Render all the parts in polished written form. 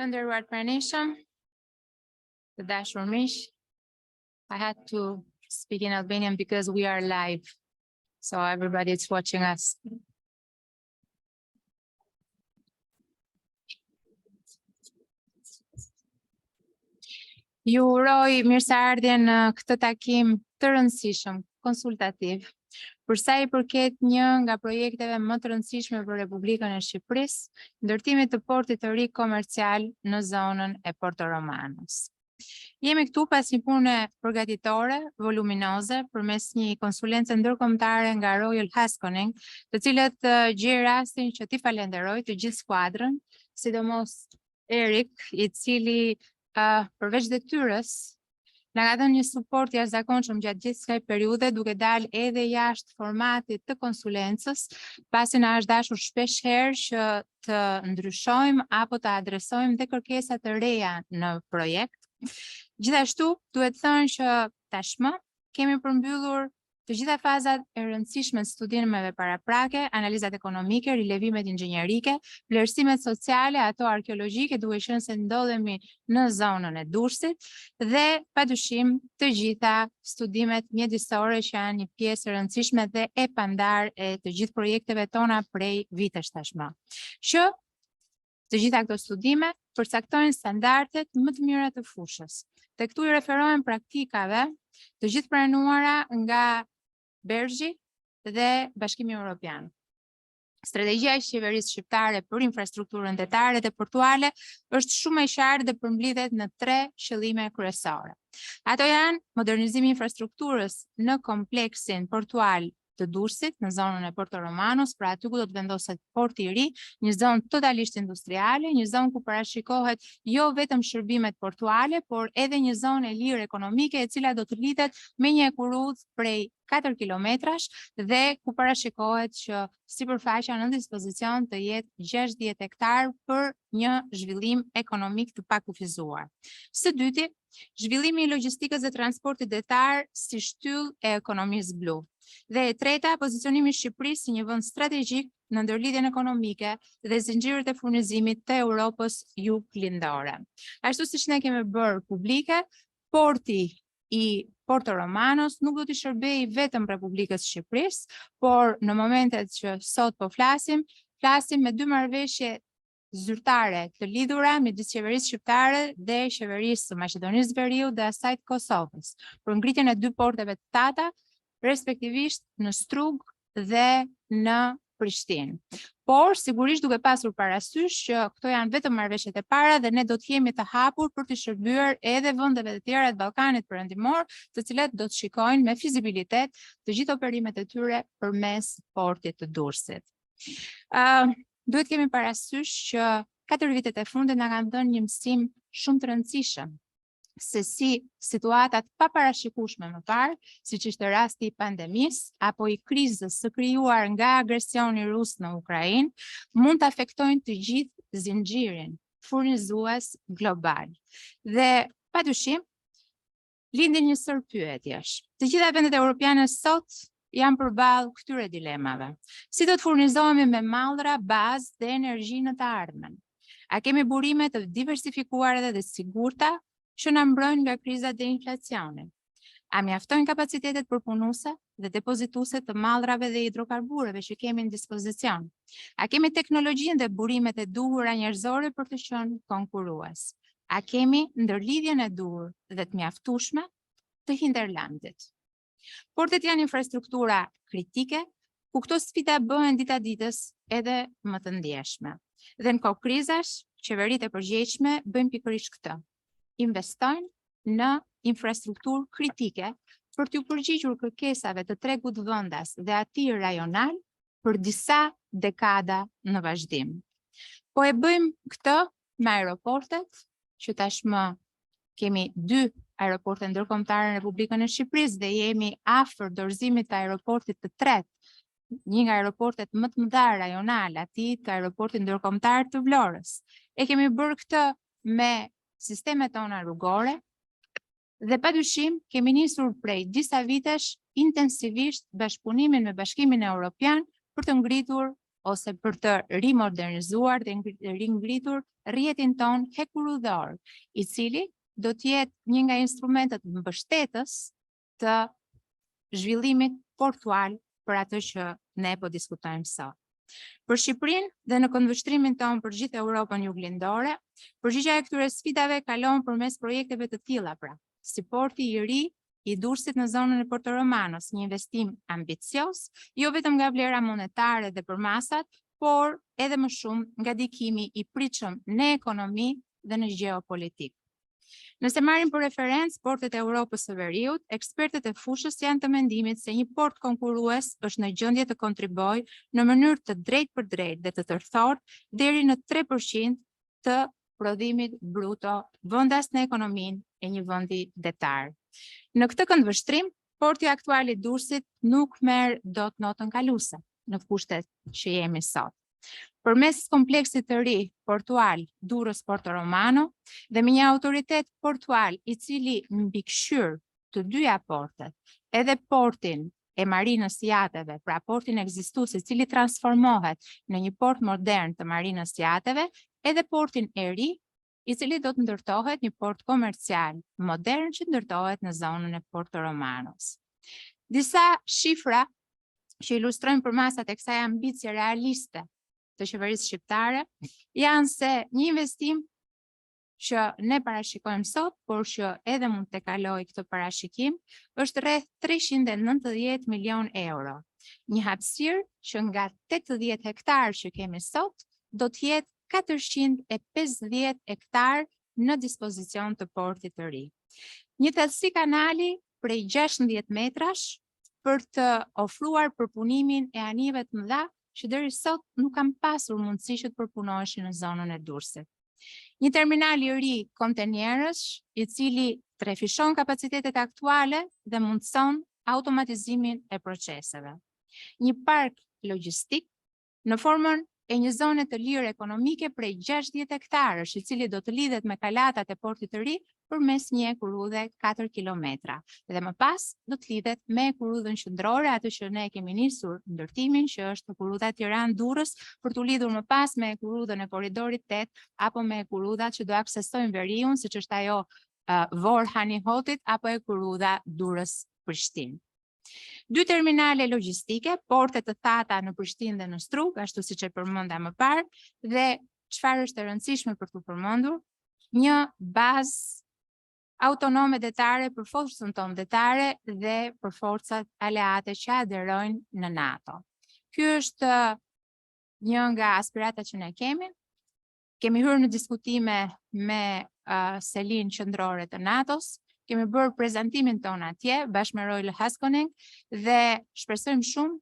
Të nderuar pranishëm, të dashur miq, I had to speak in Albanian because we are live, so everybody is watching us. Ju uroj mirëseardhje në këtë takim të rëndësishëm, konsultativ, për sa i përket një nga projekteve më të rëndësishme për Republikën e Shqipërisë, ndërtimit të portit të ri komercial në zonën e Porto Romanos. Jemi këtu pas një pune përgatitore, voluminoze, përmes një konsulence ndërkombëtare nga Royal Haskoning, të cilët gjej rastin që t'i falenderoj të gjithë skuadrën, sidomos Erik, i cili përveç detyrës, na ka dhënë një suport jashtëzakonshëm gjatë gjithë kësaj periudhe, duke dalë edhe jashtë formatit të konsulencës, pasi na është dashur shpeshherë që të ndryshojmë apo të adresojmë dhe kërkesa të reja në projekt. Gjithashtu, duhet thënë që tashmë kemi përmbyllur të gjitha fazat e rëndësishme të studimeve paraprake, analizat ekonomike, rilevimet inxhinierike, vlerësimet sociale, ato arkeologjike, duke qenë se ndodhemi në zonën e Durrësit, dhe padyshim të gjitha studimet mjedisore që janë një pjesë e rëndësishme dhe e pandar e të gjithë projekteve tona prej vitesh tashmë. Që të gjitha këto studime përcaktojnë standardet më të mira të fushës. Dhe këtu i referohen praktikave të gjithë pranuara nga Bergji dhe Bashkimi Evropian. Strategjia e qeverisë shqiptare për infrastrukturën detare dhe portuale është shumë e qartë dhe përmbledhet në 3 qëllime kryesore. Ato janë modernizimi i infrastrukturës në kompleksin portual të Durrësit, në zonën e Porto Romanos, pra aty ku do të vendoset porti i ri, një zonë totalisht industriale, një zonë ku parashikohet jo vetëm shërbimet portuale, por edhe një zonë e lirë ekonomike, e cila do të lidhet me një ekurudh prej 4 kilometrash dhe ku parashikohet që sipërfaqja në dispozicion të jetë 60 hektar për një zhvillim ekonomik të pakufizuar. Së dyti, zhvillimi i logjistikës dhe transportit detar si shtyllë e ekonomisë blu. Dhe e treta, pozicionimi i Shqipërisë si një vend strategjik në ndërlidhjen ekonomike dhe zinxhirët e furnizimit të Europës juglindore. Ashtu siç ne kemi bërë publike, porti i Porto Romanos nuk do t'i shërbejë vetëm Republikës Shqipërisë, por në momentet që sot po flasim me 2 marrëveshje zyrtare të lidhura midis qeverisë shqiptare dhe qeverisë së Maqedonisë Veriut dhe asaj të Kosovës, për ngritjen e 2 porteve të tata, respektivisht në Strug dhe në Prishtinë. Por, sigurisht duke pasur parasysh që këto janë vetëm marrëveshjet e para dhe ne do të jemi të hapur për të shërbyer edhe vendeve të tjera të Ballkanit Perëndimor, të cilat do të shikojnë me fizibilitet të gjithë operimet e tyre përmes portit të Durrësit. Duhet kemi parasysh që 4 vitet e fundit na kanë dhënë një mësim shumë të rëndësishëm se si situatat paparashikueshme më parë, siç ishte rasti i pandemisë apo i krizës së krijuar nga agresioni rus në Ukrainë, mund të afektojnë të gjithë zinxhirin furnizues global. Dhe padyshim lindin një sër pyetjesh. Të gjitha vendet europiane sot janë përballë këtyre dilemave. Si do të furnizohemi me mallra, bazë dhe energji në të ardhmen? A kemi burime të diversifikuara dhe sigurta që na mbrojnë nga krizat dhe inflacioni? A mjaftojnë kapacitetet përpunuese dhe depozituese të mallrave dhe hidrokarbureve që kemi në dispozicion? A kemi teknologjinë dhe burimet e duhura njerëzore për të qenë konkurrues? A kemi ndërlidhjen e duhur dhe të mjaftueshme të hinterlandit? Portet janë infrastruktura kritike, ku këto sfida bëhen dita ditës edhe më të ndjeshme. Dhe në kohë krizash, qeveritë e përgjegjshme bëjnë pikërisht këtë. Investojnë në infrastrukturë kritike për t'u përgjigjur kërkesave të tregut vendas dhe atij rajonal për disa dekada në vazhdim. Po e bëjmë këtë me aeroportet, që tashmë kemi 2 aeroporte ndërkombëtare në Republikën e Shqipërisë dhe jemi afër dorëzimit të aeroportit të tretë, një nga aeroportet më të mëdha rajonal, atij të aeroportit ndërkombëtar të Vlorës. E kemi bërë këtë me sistemet tona rrugore dhe padyshim kemi nisur prej disa vitesh intensivisht bashkëpunimin me Bashkimin Evropian për të ngritur ose për të rimodernizuar dhe ringritur rrjetin ton hekurudhor, i cili do të jetë një nga instrumentet mbështetës të zhvillimit portual për atë që ne po diskutojmë sot. Për Shqipërinë dhe në këndvështrimin tonë për gjithë Europën juglindore, përgjigjja e këtyre sfidave kalon përmes projekteve të tilla, pra, si porti i ri i Durrësit në zonën e Porto Romanos, një investim ambicios, jo vetëm nga vlera monetare dhe për masat, por edhe më shumë nga ndikimi i pritshëm në ekonomi dhe në gjeopolitik. Nëse marrim për referencë portet e Europës së Veriut, ekspertët e fushës janë të mendimit se një port konkurrues është në gjendje të kontribojë në mënyrë të drejtë për drejtë dhe të tërthortë deri në 3% të prodhimit bruto vendas në ekonominë e një vendi detar. Në këtë këndvështrim, porti aktual i Durrësit nuk merr dot notën kaluese në kushtet që jemi sot. Përmes kompleksit të ri portual Durrës Porto Romano dhe me një autoritet portual i cili mbikëqyr të dyja portet, edhe portin e marinës jateve, pra portin ekzistues i cili transformohet në një port modern të marinës jateve, edhe portin e ri i cili do të ndërtohet një port komercial modern që ndërtohet në zonën e Porto Romanos. Disa shifra që ilustrojnë përmasat e kësaj ambicie realiste të qeverisë shqiptare janë se një investim që ne parashikojmë sot, por që edhe mund të kalojë këtë parashikim, është rreth 390 milion euro. Një hapësirë që nga 80 hektar që kemi sot, do të jetë 450 hektar në dispozicion të portit të ri. Një thellësi kanali prej 16 metrash për të ofruar përpunimin e anive të mëdha që deri sot nuk kam pasur mundësi që të përpunoheshin në zonën e Durrësit. Një terminal i ri kontenierësh, i cili trefishon kapacitetet aktuale dhe mundëson automatizimin e proceseve. Një park logjistik në formën e një zone të lirë ekonomike prej 60 hektarësh, i cili do të lidhet me kalatat e portit të ri përmes një ekurudhe 4 kilometra. Dhe më pas do të lidhet me ekurudhën qendrore, atë që ne kemi nisur ndërtimin, që është ekurudha Tiranë-Durrës, për të lidhur më pas me ekurudhën e korridorit 8 apo me ekurudhat që do aksesojnë Veriun, siç është ajo Vor-Hanihotit apo ekurudha Durrës-Prishtinë. 2 terminale logjistike, porte të thata në Prishtinë dhe në Strug, ashtu siç e përmenda më parë, dhe çfarë është e rëndësishme për të përmendur, një bazë autonome detare për forcën tonë detare dhe për forcat aleate që aderojnë në NATO. Ky është një nga aspiratat që ne kemi. Kemi hyrë në diskutime me selin qendrore të NATO-s, kemi bërë prezantimin ton atje bashkë me Royal Haskoning dhe shpresojmë shumë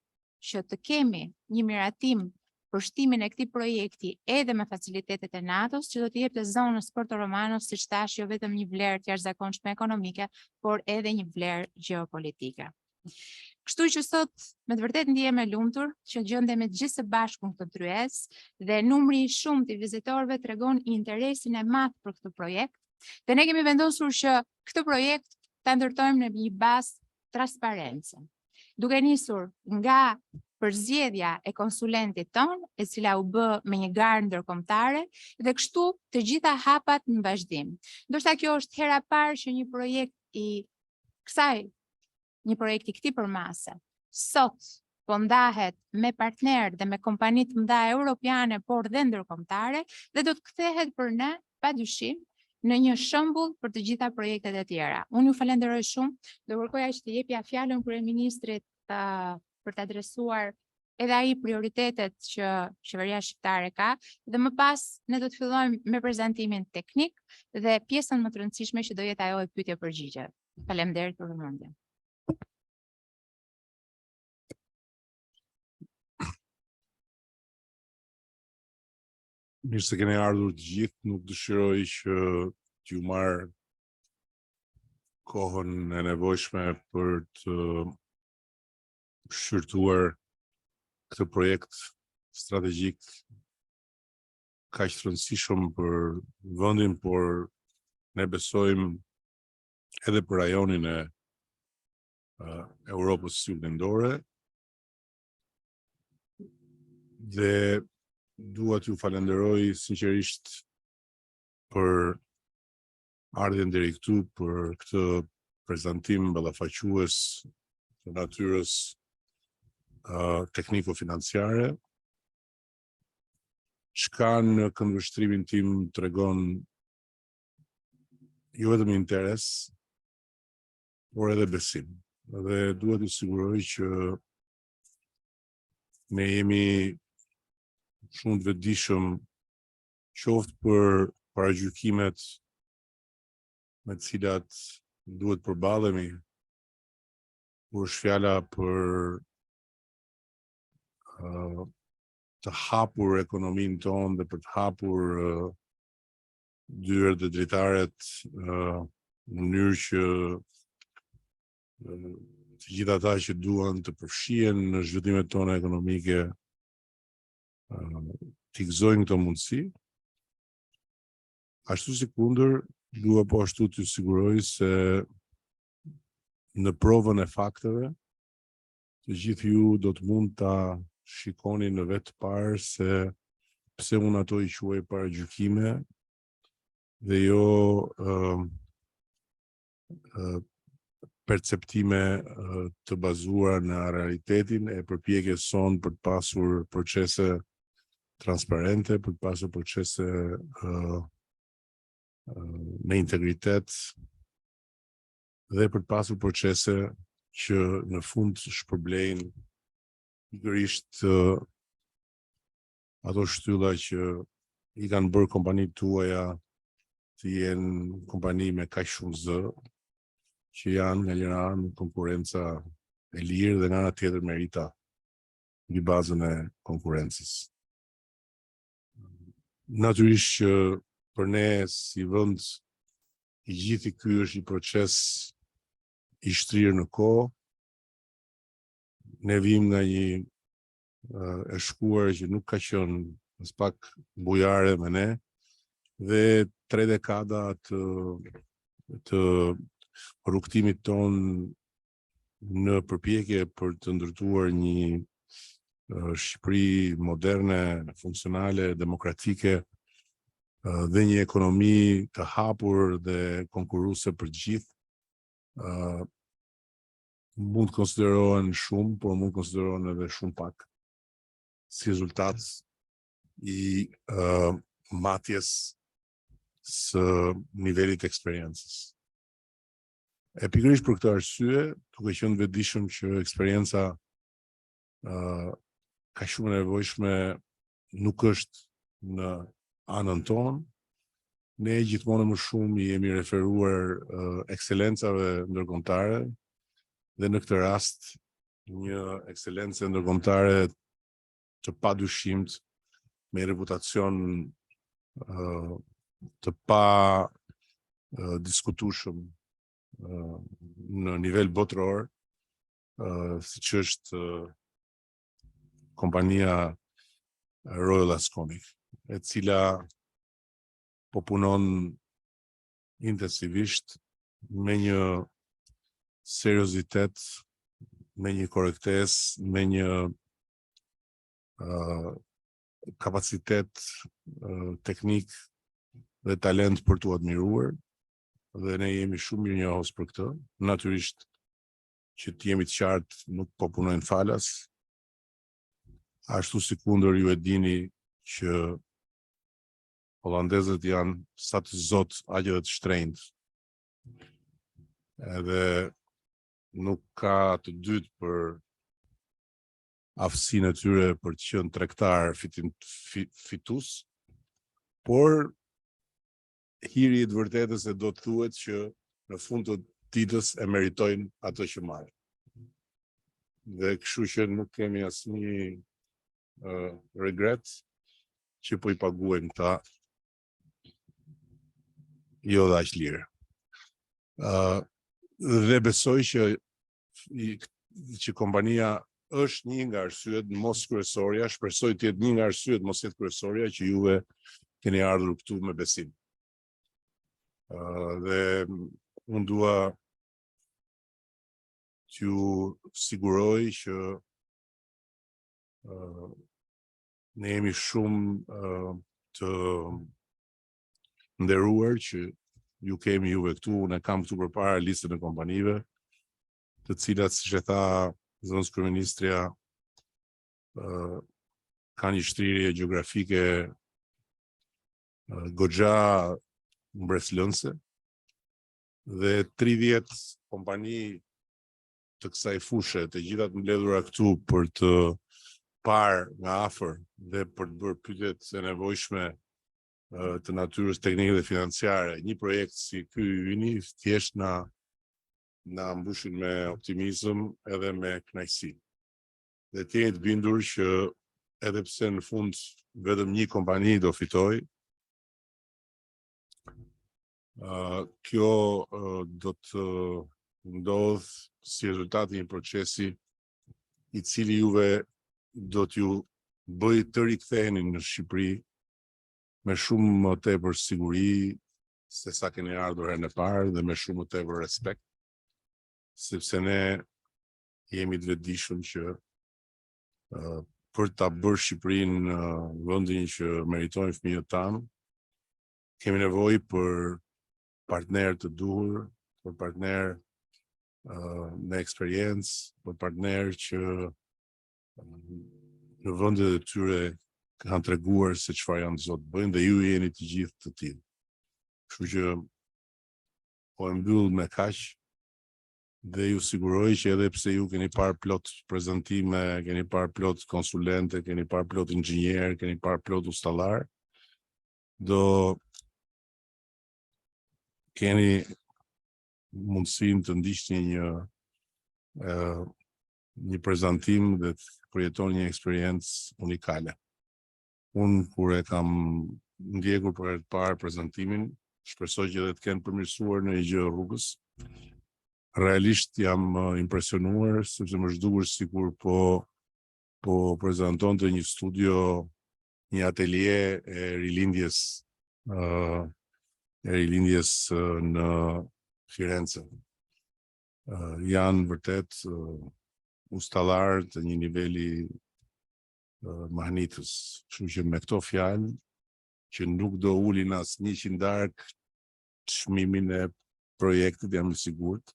që të kemi një miratim për shtimin e këtij projekti edhe me facilitetet e NATO-s, që do të jepte zonës Porto Romanos, siç thash, jo vetëm një vlerë të jashtëzakonshme ekonomike, por edhe një vlerë gjeopolitike. Kështu që sot me të vërtetë ndihem e lumtur që gjendemi gjithë së bashku në këtë tryez dhe numri i shumtë i vizitorëve tregon interesin e madh për këtë projekt. Dhe ne kemi vendosur që këtë projekt ta ndërtojmë në një bazë transparence, duke nisur nga përzgjedhja e konsulentit ton, e cila u bë me një garë ndërkombëtare, dhe kështu të gjitha hapat në vazhdim. Ndoshta kjo është hera parë që një projekt i këtij përmase sot po ndahet me partnerë dhe me kompani të mëdha europiane, por dhe ndërkombëtare, dhe do të kthehet për ne padyshim në një shembull për të gjitha projektet e tjera. Unë ju falenderoj shumë, do kërkoja që të jepja fjalën kryeministrit për të adresuar edhe ai prioritetet që qeveria shqiptare ka, dhe më pas ne do të fillojmë me prezantimin teknik dhe pjesën më të rëndësishme që do jetë ajo e pyetje-përgjigje. Faleminderit për vëmendjen. Mirë se keni ardhur të gjithë, nuk dëshiroj që t'ju marr kohën e nevojshme për të shqyrtuar këtë projekt strategjik kaq të rëndësishëm për vendin, por ne besojmë edhe për rajonin e Europës juglindore. Dhe dua t'ju falenderoj sinqerisht për ardhjen deri këtu, për këtë prezantim ballafaques të natyrës tekniko-financiare, çka në këndvështrimin tim tregon jo vetëm interes, por edhe besim. Dhe duhet t'ju siguroj që ne jemi shumë të vetëdijshëm qoftë për paragjykimet me të cilat duhet përballemi, kur është fjala për të hapur ekonominë tonë dhe për të hapur dyert dhe dritaret në mënyrë që të gjithë ata që duan të përfshihen në zhvillimet tona ekonomike t'i gëzojnë këto mundësi. Ashtu si kundër, dua po ashtu t'ju siguroj se në provën e fakteve, të gjithë ju do të mund ta shikoni në vetë parë se pse unë ato i quaj paragjykime dhe jo perceptime të bazuara në realitetin e përpjekjes sonë për të pasur procese transparente, për të pasur procese me integritet dhe për të pasur procese që në fund shpërblejnë pikërisht ato shtylla që i kanë bërë kompanitë tuaja të jenë kompani me kaq shumë zë, që janë nga njëra anë konkurenca e lirë dhe nga ana tjetër merita mbi bazën e konkurrencës. Natyrisht që për ne si vend i gjithë ky është një proces i shtrirë në kohë. Ne vim nga një e shkuar që nuk ka qenë as pak bujare me ne dhe 3 dekada të rrugtimit ton në përpjekje për të ndërtuar një Shqipëri moderne, funksionale, demokratike dhe një ekonomi të hapur dhe konkurruese për të gjithë. Mund të konsiderohen shumë, por mund të konsiderohen edhe shumë pak si rezultat i matjes së nivelit të eksperiencës. E pikërisht për këtë arsye, duke qenë vetëdijshëm që eksperienca ka shumë nevojshme nuk është në anën tonë, ne gjithmonë më shumë jemi referuar ekselencave ndërkombëtare dhe në këtë rast një ekselencë ndërkombëtare të padyshimit me reputacion të pa diskutueshëm në nivel botror, siç është kompania Royal Asconic, e cila po punon intensivisht me një seriozitet, me një korrektesë, me një kapacitet teknik dhe talent për t'u admiruar, dhe ne jemi shumë mirënjohës për këtë. Natyrisht që të jemi të qartë nuk po punojnë falas. Ashtu si kundër ju e dini që holandezët janë sa të zot aq edhe të shtrenjtë. Edhe nuk ka të dytë për aftësinë e tyre për të qenë tregtar fitues, por hiri i të vërtetës e do të thuhet që në fund të ditës e meritojnë ato që marrin. Dhe kështu që nuk kemi asnjë regret që po i paguajmë këta jo dhe aq lirë. Dhe besoj që kompania është një nga arsyet mos kryesorja, shpresoj të jetë një nga arsyet mos jetë kryesorja që juve keni ardhur këtu me besim. Dhe unë dua t'ju siguroj që Ne jemi shumë të nderuar që ju kemi juve këtu. Unë kam këtu përpara listën e kompanive, të cilat, siç e tha zonës kryeministrja, kanë një shtrirje gjeografike goxha mbretëlënse dhe 30 kompani të kësaj fushë, të gjitha të mbledhura këtu për të parë nga afër dhe për të bërë pyetjet e nevojshme të natyrës teknike dhe financiare. Një projekt si ky yni thjesht na mbushin me optimizëm edhe me kënaqësi. Dhe të jeni të bindur që edhe pse në fund vetëm një kompani do fitoj, kjo do të ndodh si rezultati i një procesi i cili juve do t'ju bëj të riktheheni në Shqipëri me shumë më tepër siguri se sa keni ardhur herën e parë dhe me shumë më tepër respekt, sepse ne jemi të vetëdijshëm që për ta bërë Shqipërinë vendin që meritojnë fëmijët tanë, kemi nevojë për partner të duhur, për partner me eksperiencë, për partner që në vendet e tyre kanë treguar se çfarë janë zot bëjnë dhe ju jeni të gjithë të tillë. Kështu që po e mbyll me kaq dhe ju siguroj që edhe pse ju keni parë plot prezantime, keni parë plot konsulente, keni parë plot inxhinier, keni parë plot ustallar, do keni mundësinë të ndiqni një prezantim dhe të përjetoni një eksperiencë unikale. Unë kur e kam ndjekur për herë të parë prezantimin, shpresoj që edhe të kenë përmirësuar në një gjë rrugës. Realisht jam impresionuar sepse më zhdukur sikur po prezantonte një studio, një atelier e rilindjes në Firenze. Janë vërtet ustallar të një niveli mahnitës. Kështu që me këto fjalë, që nuk do ulin as 100 darkë çmimin e projektit, jam i sigurt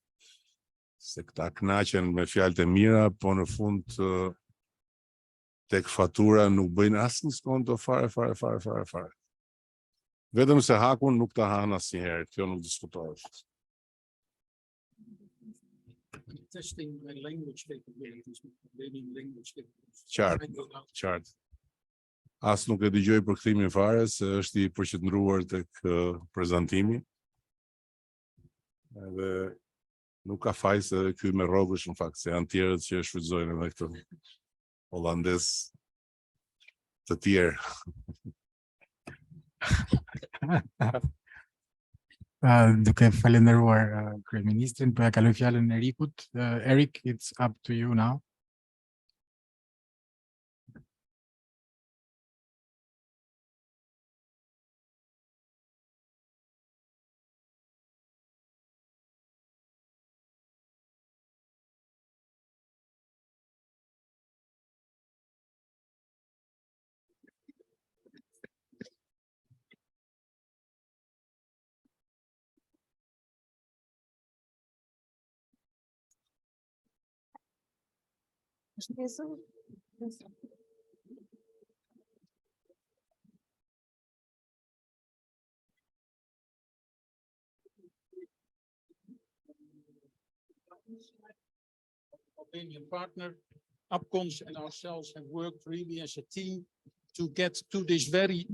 se këta kënaqen me fjalët e mira, po në fund tek fatura nuk bëjnë asnjë skonto fare. Vetëm se hakun nuk ta han asnjëherë, kjo nuk diskutohet. Testing my language capabilities, learning language capabilities. Qartë. As nuk e dëgjoj për kthimin fare, se është i përqendruar tek prezantimi. Edhe nuk ka faj se ky me rrogësh në fakt, se janë tjerët që e shfrytëzojnë edhe këto hollandez të tjerë. Duke falenderuar kryeministrin, po ja kaloj fjalën Erikut. Erik, it's up to you now. Albanian partner, Upcons and ourselves have worked really as a team to get to this very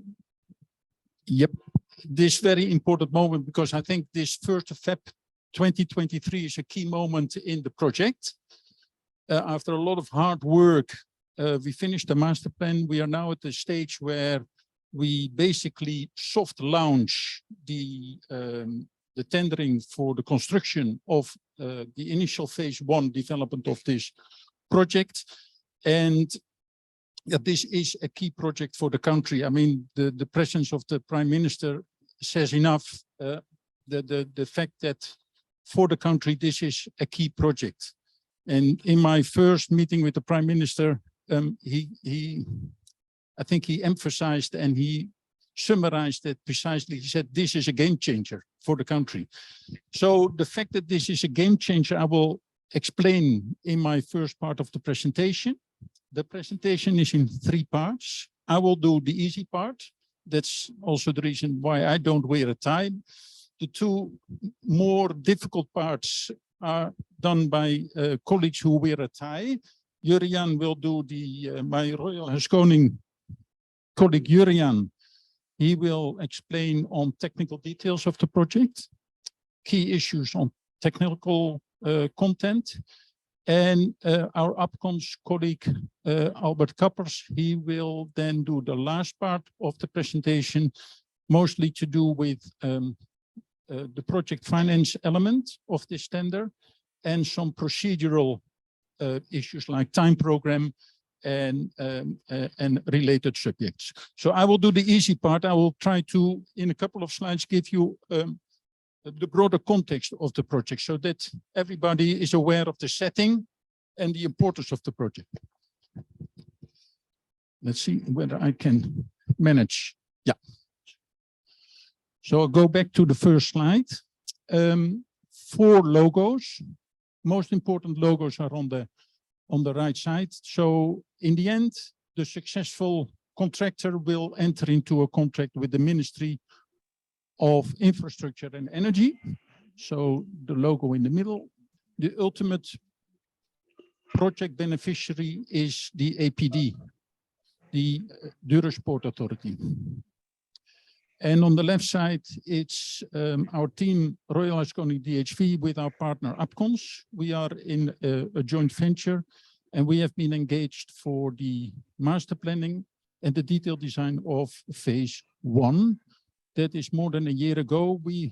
important moment, because I think this 1st of February 2023 is a key moment in the project. After a lot of hard work, we finished the master plan. We are now at the stage where we basically soft launch the tendering for the construction of the initial phase 1 development of this project. And this is a key project for the country. I mean, the presence of the Prime Minister says enough. The fact that for the country, this is a key project. And in my first meeting with the Prime Minister, I think he emphasized and he summarized it precisely. He said, this is a game changer for the country. So the fact that this is a game changer, I will explain in my first part of the presentation. The presentation is in 3 parts. I will do the easy part. That's also the reason why I don't wear a tie. The 2 more difficult parts are done by colleagues who wear a tie. Jurian will do my Royal Haskoning colleague Jurian. He will explain on technical details of the project, key issues on technical content. And our UPCONS colleague, Albert Kappers, he will then do the last part of the presentation, mostly to do with the project finance element of this tender and some procedural issues like time program and related subjects. So I will do the easy part. I will try to, in a couple of slides, give you the broader context of the project so that everybody is aware of the setting and the importance of the project. Let's see whether I can manage. Yeah. So I'll go back to the first slide. 4 logos. Most important logos are on the right side. So in the end, the successful contractor will enter into a contract with the Ministry of Infrastructure and Energy. So the logo in the middle. The ultimate project beneficiary is the APD, the Dutch Port Authority. And on the left side, it's our team, Royal Haskoning DHV, with our partner UPCONS. We are in a joint venture, and we have been engaged for the master planning and the detailed design of phase 1. That is more than a year ago. We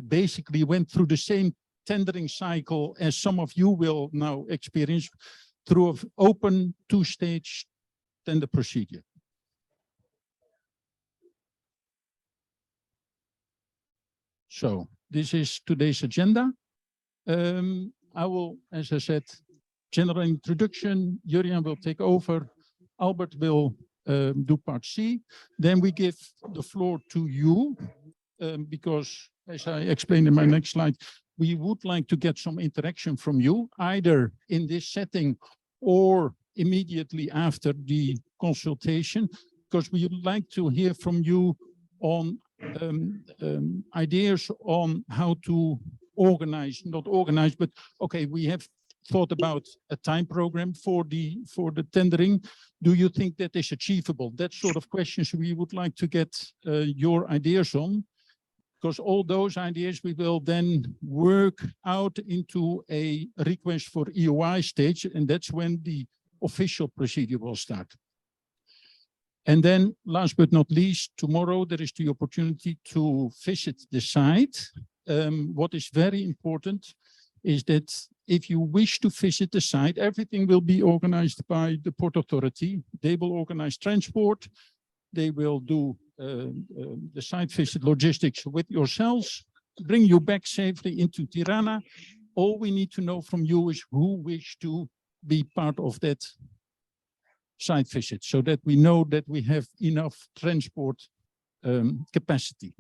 basically went through the same tendering cycle as some of you will now experience through an open 2-stage tender procedure. So this is today's agenda. I will, as I said, general introduction. Jurian will take over. Albert will do part C. Then we give the floor to you because, as I explained in my next slide, we would like to get some interaction from you, either in this setting or immediately after the consultation, because we would like to hear from you on ideas on how to organize, not organize, but okay, we have thought about a time program for the tendering. Do you think that is achievable? That sort of questions we would like to get your ideas on, because all those ideas we will then work out into a request for EOI stage, and that's when the official procedure will start. And then last but not least, tomorrow there is the opportunity to visit the site. What is very important is that if you wish to visit the site, everything will be organized by the Port Authority. They will organize transport. They will do the site visit logistics with yourselves, bring you back safely into Tirana. All we need to know from you is who wish to be part of that site visit, so that we know that we have enough transport capacity.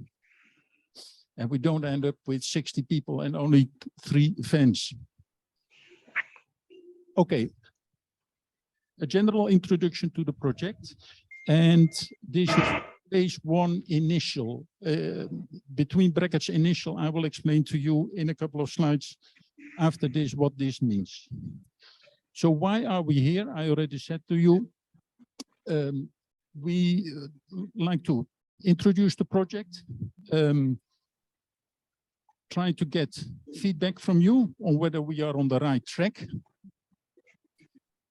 And we don't end up with 60 people and only 3 vans. Okay. A general introduction to the project. And this is phase 1 initial. Between brackets initial, I will explain to you in a couple of slides after this what this means. So why are we here? I already said to you, we like to introduce the project, try to get feedback from you on whether we are on the right track.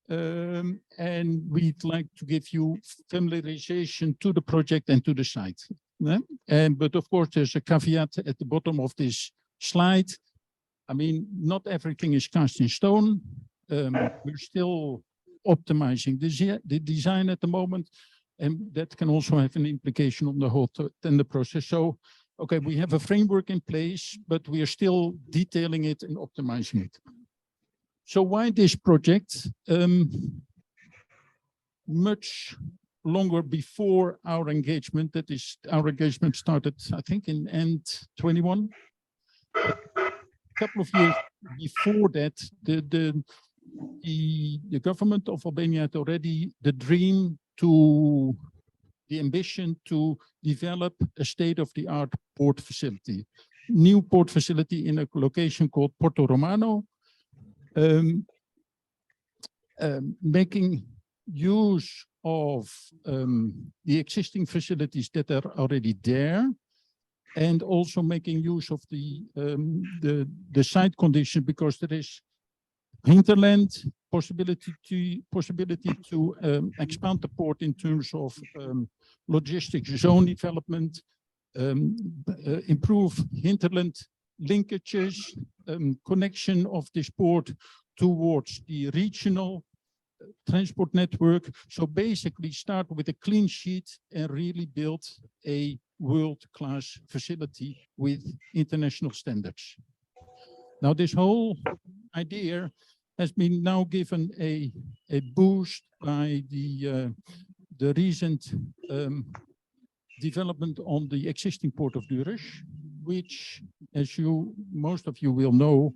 And we'd like to give you familiarization to the project and to the site. Yeah? But of course, there's a caveat at the bottom of this slide. I mean, not everything is cast in stone. We're still optimizing the design at the moment, and that can also have an implication on the whole tender process. So, okay, we have a framework in place, but we are still detailing it and optimizing it. So why this project? Much longer before our engagement. That is, our engagement started, I think, in end 21. A couple of years before that, the government of Albania had already the dream to, the ambition to develop a state-of-the-art port facility, new port facility in a location called Porto Romano, making use of the existing facilities that are already there, and also making use of the site condition, because there is hinterland possibility to expand the port in terms of logistics zone development, improve hinterland linkages, connection of this port towards the regional transport network. So basically start with a clean sheet and really build a world-class facility with international standards. Now this whole idea has been now given a boost by the recent development on the existing port of Durrës, which, as most of you will know,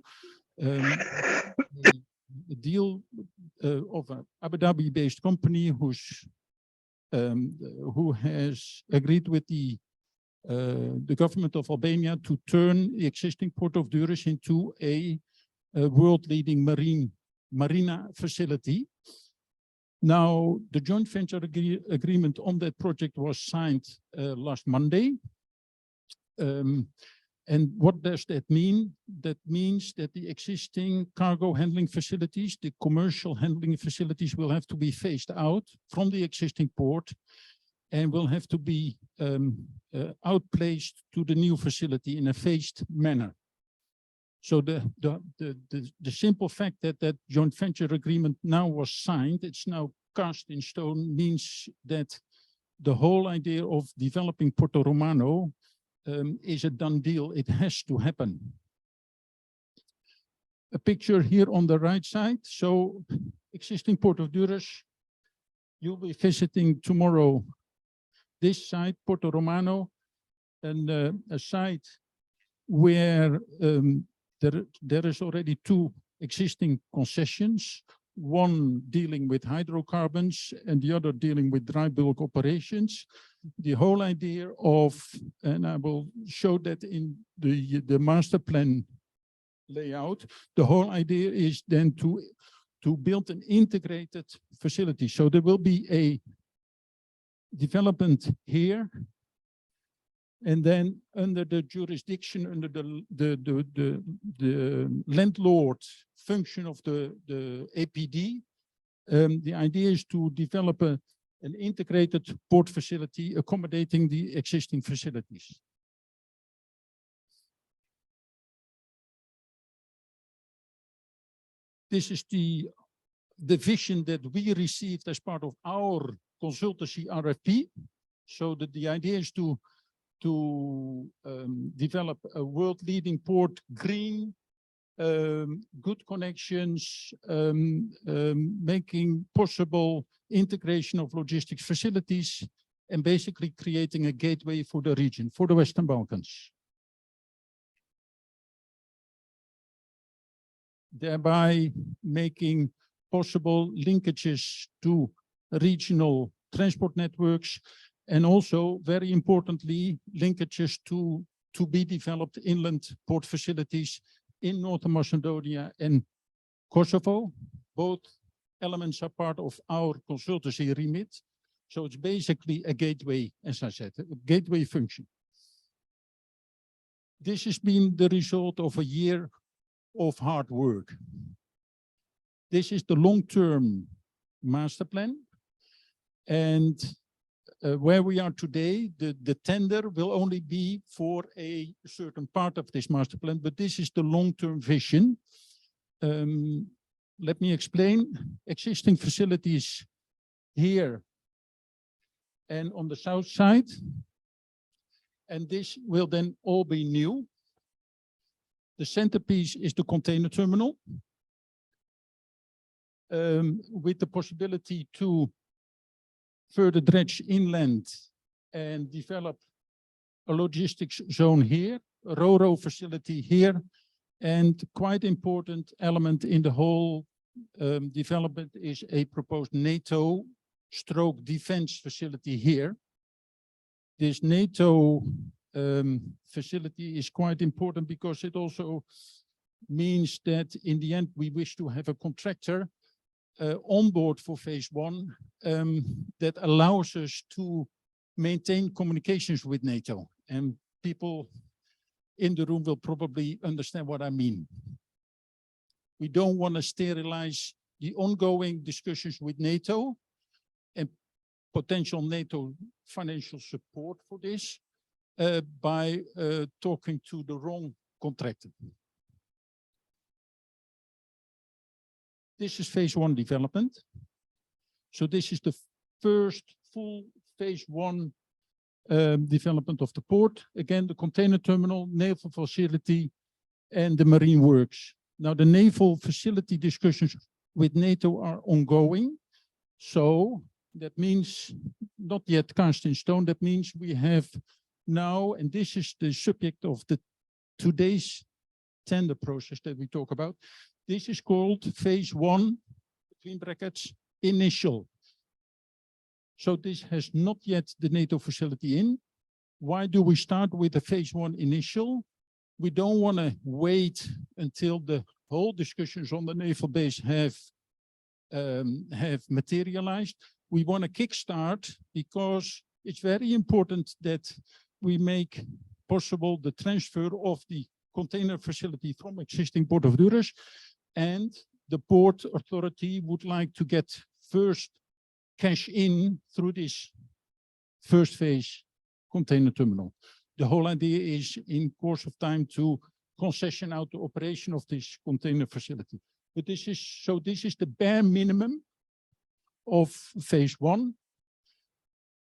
a deal of an Abu Dhabi-based company who has agreed with the government of Albania to turn the existing port of Durrës into a world-leading marina facility. Now, the joint venture agreement on that project was signed last Monday. And what does that mean? That means that the existing cargo handling facilities, the commercial handling facilities, will have to be phased out from the existing port and will have to be outplaced to the new facility in a phased manner. So the simple fact that that joint venture agreement now was signed, it's now cast in stone, means that the whole idea of developing Porto Romano is a done deal. It has to happen. A picture here on the right side. So existing port of Durrës, you'll be visiting tomorrow this site, Porto Romano, and a site where there is already two existing concessions, one dealing with hydrocarbons and the other dealing with dry bulk operations. The whole idea of, and I will show that in the master plan layout, the whole idea is then to build an integrated facility. So there will be a development here, and then under the jurisdiction, under the landlord function of the APD, the idea is to develop an integrated port facility accommodating the existing facilities. This is the vision that we received as part of our consultancy RFP. So that the idea is to develop a world-leading port, green, good connections, making possible integration of logistics facilities, and basically creating a gateway for the region, for the Western Balkans. Thereby making possible linkages to regional transport networks, and also, very importantly, linkages to be developed inland port facilities in Northern Macedonia and Kosovo. Both elements are part of our consultancy remit. So it's basically a gateway, as I said, a gateway function. This has been the result of a year of hard work. This is the long-term master plan. And where we are today, the tender will only be for a certain part of this master plan, but this is the long-term vision. Let me explain. Existing facilities here and on the south side. And this will then all be new. The centerpiece is the container terminal, with the possibility to further dredge inland and develop a logistics zone here, a RoRo facility here, and quite important element in the whole development is a proposed NATO stroke defense facility here. This NATO facility is quite important because it also means that in the end we wish to have a contractor on board for phase one that allows us to maintain communications with NATO. And people in the room will probably understand what I mean. We don't want to sterilize the ongoing discussions with NATO and potential NATO financial support for this by talking to the wrong contractor. This is phase one development. So this is the first full phase one development of the port. Again, the container terminal, naval facility, and the marine works. Now, the naval facility discussions with NATO are ongoing. So that means not yet cast in stone. That means we have now, and this is the subject of today's tender process that we talk about. This is called phase one, between brackets, initial. So this has not yet the NATO facility in. Why do we start with the phase one initial? We don't want to wait until the whole discussions on the naval base have materialized. We want to kickstart because it's very important that we make possible the transfer of the container facility from existing Port of Durrës, and the Port Authority would like to get first cash in through this first phase container terminal. The whole idea is in course of time to concession out the operation of this container facility. But this is the bare minimum of phase one: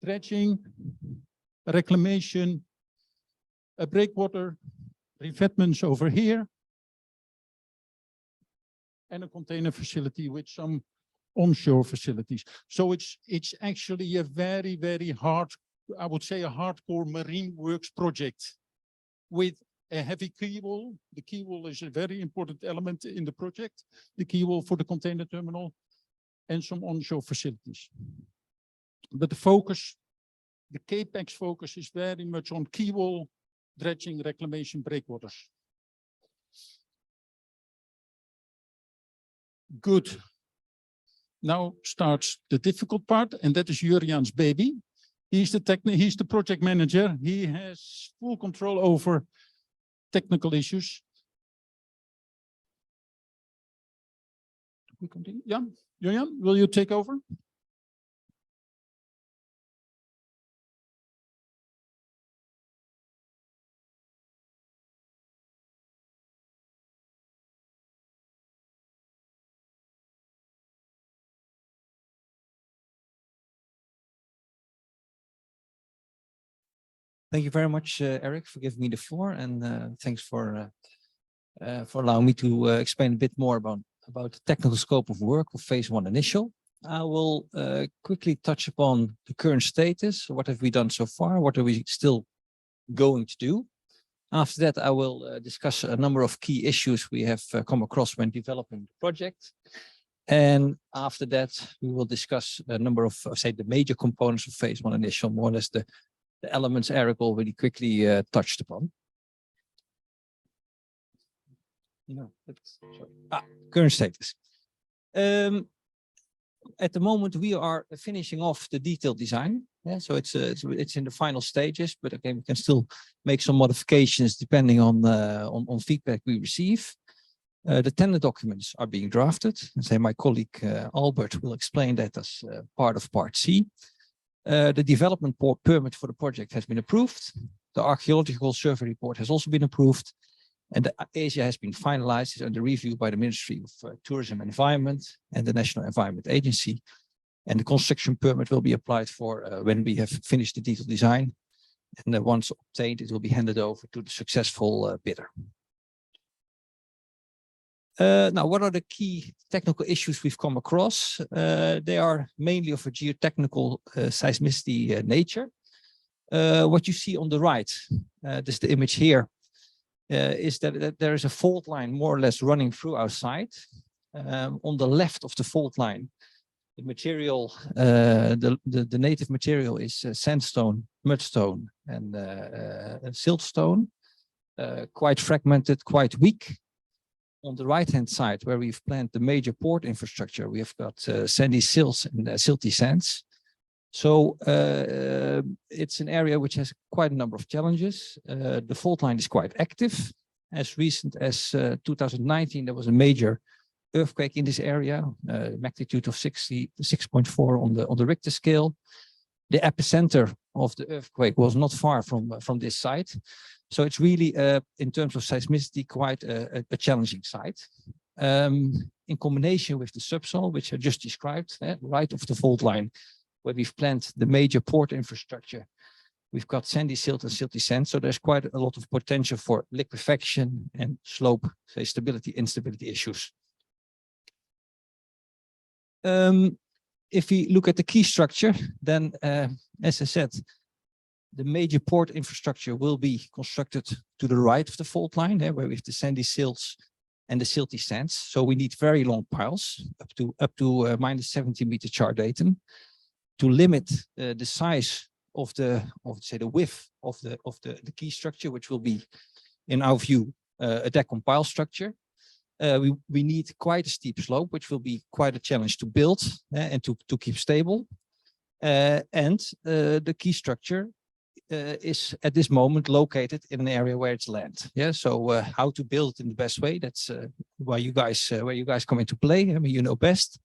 dredging, reclamation, a breakwater, revetments over here, and a container facility with some onshore facilities. So it's actually a very, very hard, I would say a hardcore marine works project with a heavy quay-wall. The quay-wall is a very important element in the project, the quay-wall for the container terminal, and some onshore facilities. But the focus, the CAPEX focus is very much on quay-wall, dredging, reclamation, breakwaters. Good. Now starts the difficult part, and that is Jurian's baby. He's the project manager. He has full control over technical issues. We continue. Yeah, Jurian, will you take over? Thank you very much, Eric, for giving me the floor, and thanks for allowing me to explain a bit more about the technical scope of work of phase one initial. I will quickly touch upon the current status. What have we done so far? What are we still going to do? After that, I will discuss a number of key issues we have come across when developing the project. And after that, we will discuss a number of, say, the major components of phase one initial, more or less the elements Eric already quickly touched upon. Current status. At the moment, we are finishing off the detailed design. Yeah, so it's in the final stages, but again, we can still make some modifications depending on feedback we receive. The tender documents are being drafted. And say my colleague Albert will explain that as part of Part C. The development permit for the project has been approved. The archaeological survey report has also been approved. And the ASIA has been finalized, is under review by the Ministry of Tourism and Environment and the National Environment Agency. And the construction permit will be applied for when we have finished the detailed design. And once obtained, it will be handed over to the successful bidder. Now, what are the key technical issues we've come across? They are mainly of a geotechnical seismicity nature. What you see on the right, this is the image here, is that there is a fault line more or less running through our site. On the left of the fault line, the material, the native material is sandstone, mudstone, and siltstone, quite fragmented, quite weak. On the right-hand side, where we've planned the major port infrastructure, we have got sandy silts and silty sands. So it's an area which has quite a number of challenges. The fault line is quite active. As recent as 2019, there was a major earthquake in this area, magnitude of 6.4 on the Richter scale. The epicenter of the earthquake was not far from this site. So it's really, in terms of seismicity, quite a challenging site. In combination with the subsoil, which I just described, right off the fault line, where we've planned the major port infrastructure, we've got sandy silt and silty sand. So there's quite a lot of potential for liquefaction and slope, say, stability, instability issues. If we look at the key structure, then, as I said, the major port infrastructure will be constructed to the right of the fault line, where we have the sandy silts and the silty sands. So we need very long piles, up to minus 70 meter char datum, to limit the size of the width of the key structure, which will be, in our view, a decom pile structure. We need quite a steep slope, which will be quite a challenge to build and to keep stable. And the key structure is at this moment located in an area where it's land. Yeah, so how to build it in the best way, that's where you guys come into play. I mean, you know best.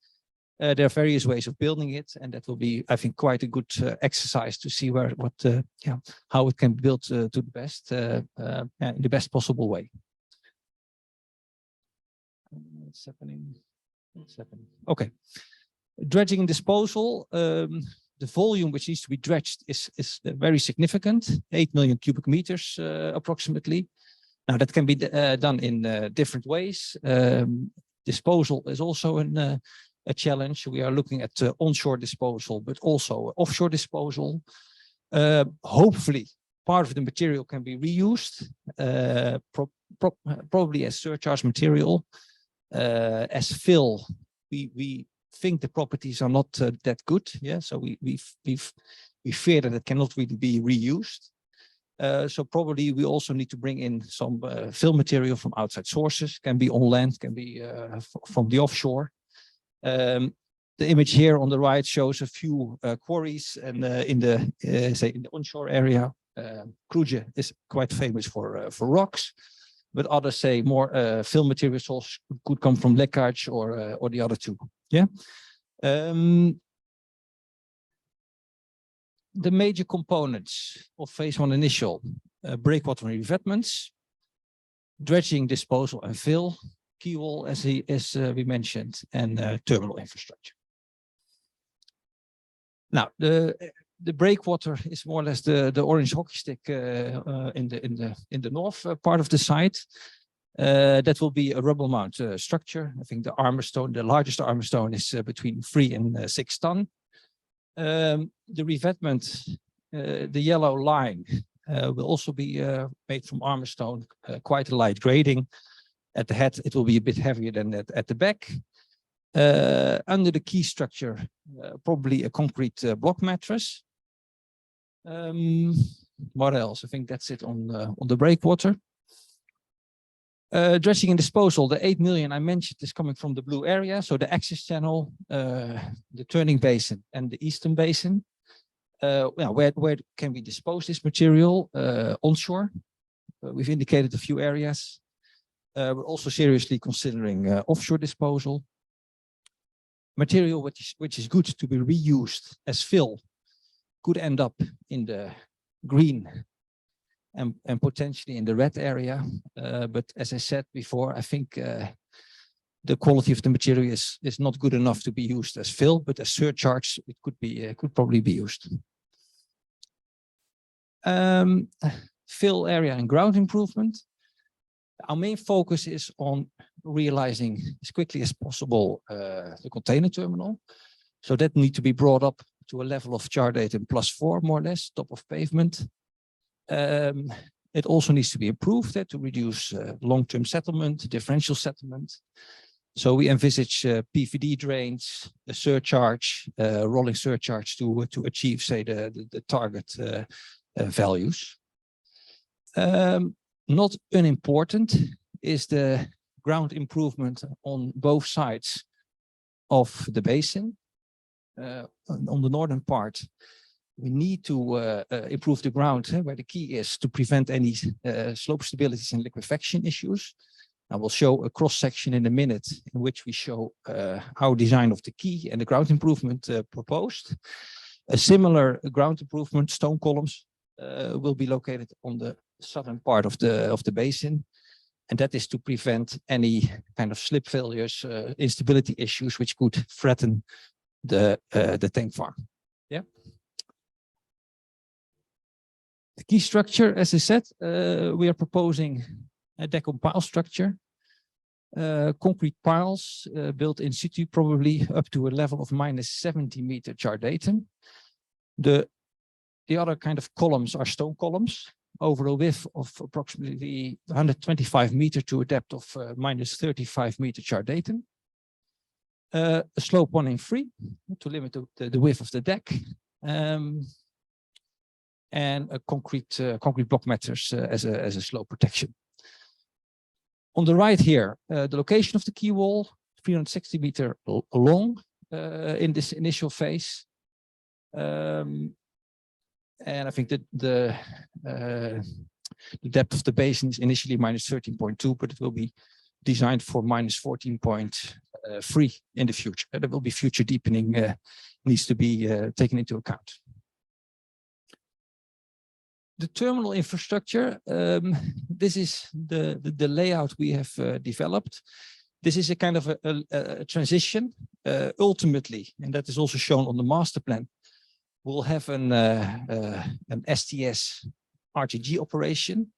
There are various ways of building it, and that will be, I think, quite a good exercise to see how it can be built to the best, in the best possible way. What's happening? Okay. Dredging and disposal. The volume which needs to be dredged is very significant, 8 million cubic meters approximately. Now that can be done in different ways. Disposal is also a challenge. We are looking at onshore disposal, but also offshore disposal. Hopefully, part of the material can be reused, probably as surcharge material. As fill, we think the properties are not that good. Yeah, so we fear that it cannot really be reused. So probably we also need to bring in some fill material from outside sources. Can be on land, can be from the offshore. The image here on the right shows a few quarries, and in the onshore area, Kruge is quite famous for rocks. But others say more fill material source could come from leckage or the other two. Yeah. The major components of phase one initial: breakwater and revetments, dredging, disposal, and fill, quaywall, as we mentioned, and terminal infrastructure. Now, the breakwater is more or less the orange hockey stick in the north part of the site. That will be a rubble mount structure. I think the armor stone, the largest armor stone, is between 3 and 6 ton. The revetment, the yellow line, will also be made from armor stone, quite a light grading. At the head, it will be a bit heavier than at the back. Under the key structure, probably a concrete block mattress. What else? I think that's it on the breakwater. Dredging and disposal, the 8 million I mentioned is coming from the blue area. So the access channel, the turning basin, and the eastern basin. Where can we dispose this material? Onshore. We've indicated a few areas. We're also seriously considering offshore disposal. Material which is good to be reused as fill could end up in the green and potentially in the red area. But as I said before, I think the quality of the material is not good enough to be used as fill, but as surcharge, it could probably be used. Fill area and ground improvement. Our main focus is on realizing as quickly as possible the container terminal. So that needs to be brought up to a level of char datum +4, more or less, top of pavement. It also needs to be improved to reduce long-term settlement, differential settlement. So we envisage PVD drains, a surcharge, rolling surcharge to achieve, say, the target values. Not unimportant is the ground improvement on both sides of the basin. On the northern part, we need to improve the ground where the key is to prevent any slope stabilities and liquefaction issues. I will show a cross section in a minute in which we show our design of the quay and the ground improvement proposed. A similar ground improvement, stone columns, will be located on the southern part of the basin. And that is to prevent any kind of slip failures, instability issues, which could threaten the tank farm. Yeah. The key structure, as I said, we are proposing a decompile structure, concrete piles built in situ, probably up to a level of -70 meter char datum. The other kind of columns are stone columns over a width of approximately 125 meter to a depth of -35 meter char datum. A slope 1 in 3 to limit the width of the deck. And a concrete block matters as a slope protection. On the right here, the location of the quay wall, 360 meter long in this initial phase. And I think that the depth of the basin is initially -13.2, but it will be designed for -14.3 in the future. There will be future deepening needs to be taken into account. The terminal infrastructure, this is the layout we have developed. This is a kind of a transition. Ultimately, and that is also shown on the master plan, we'll have an STS RTG operation.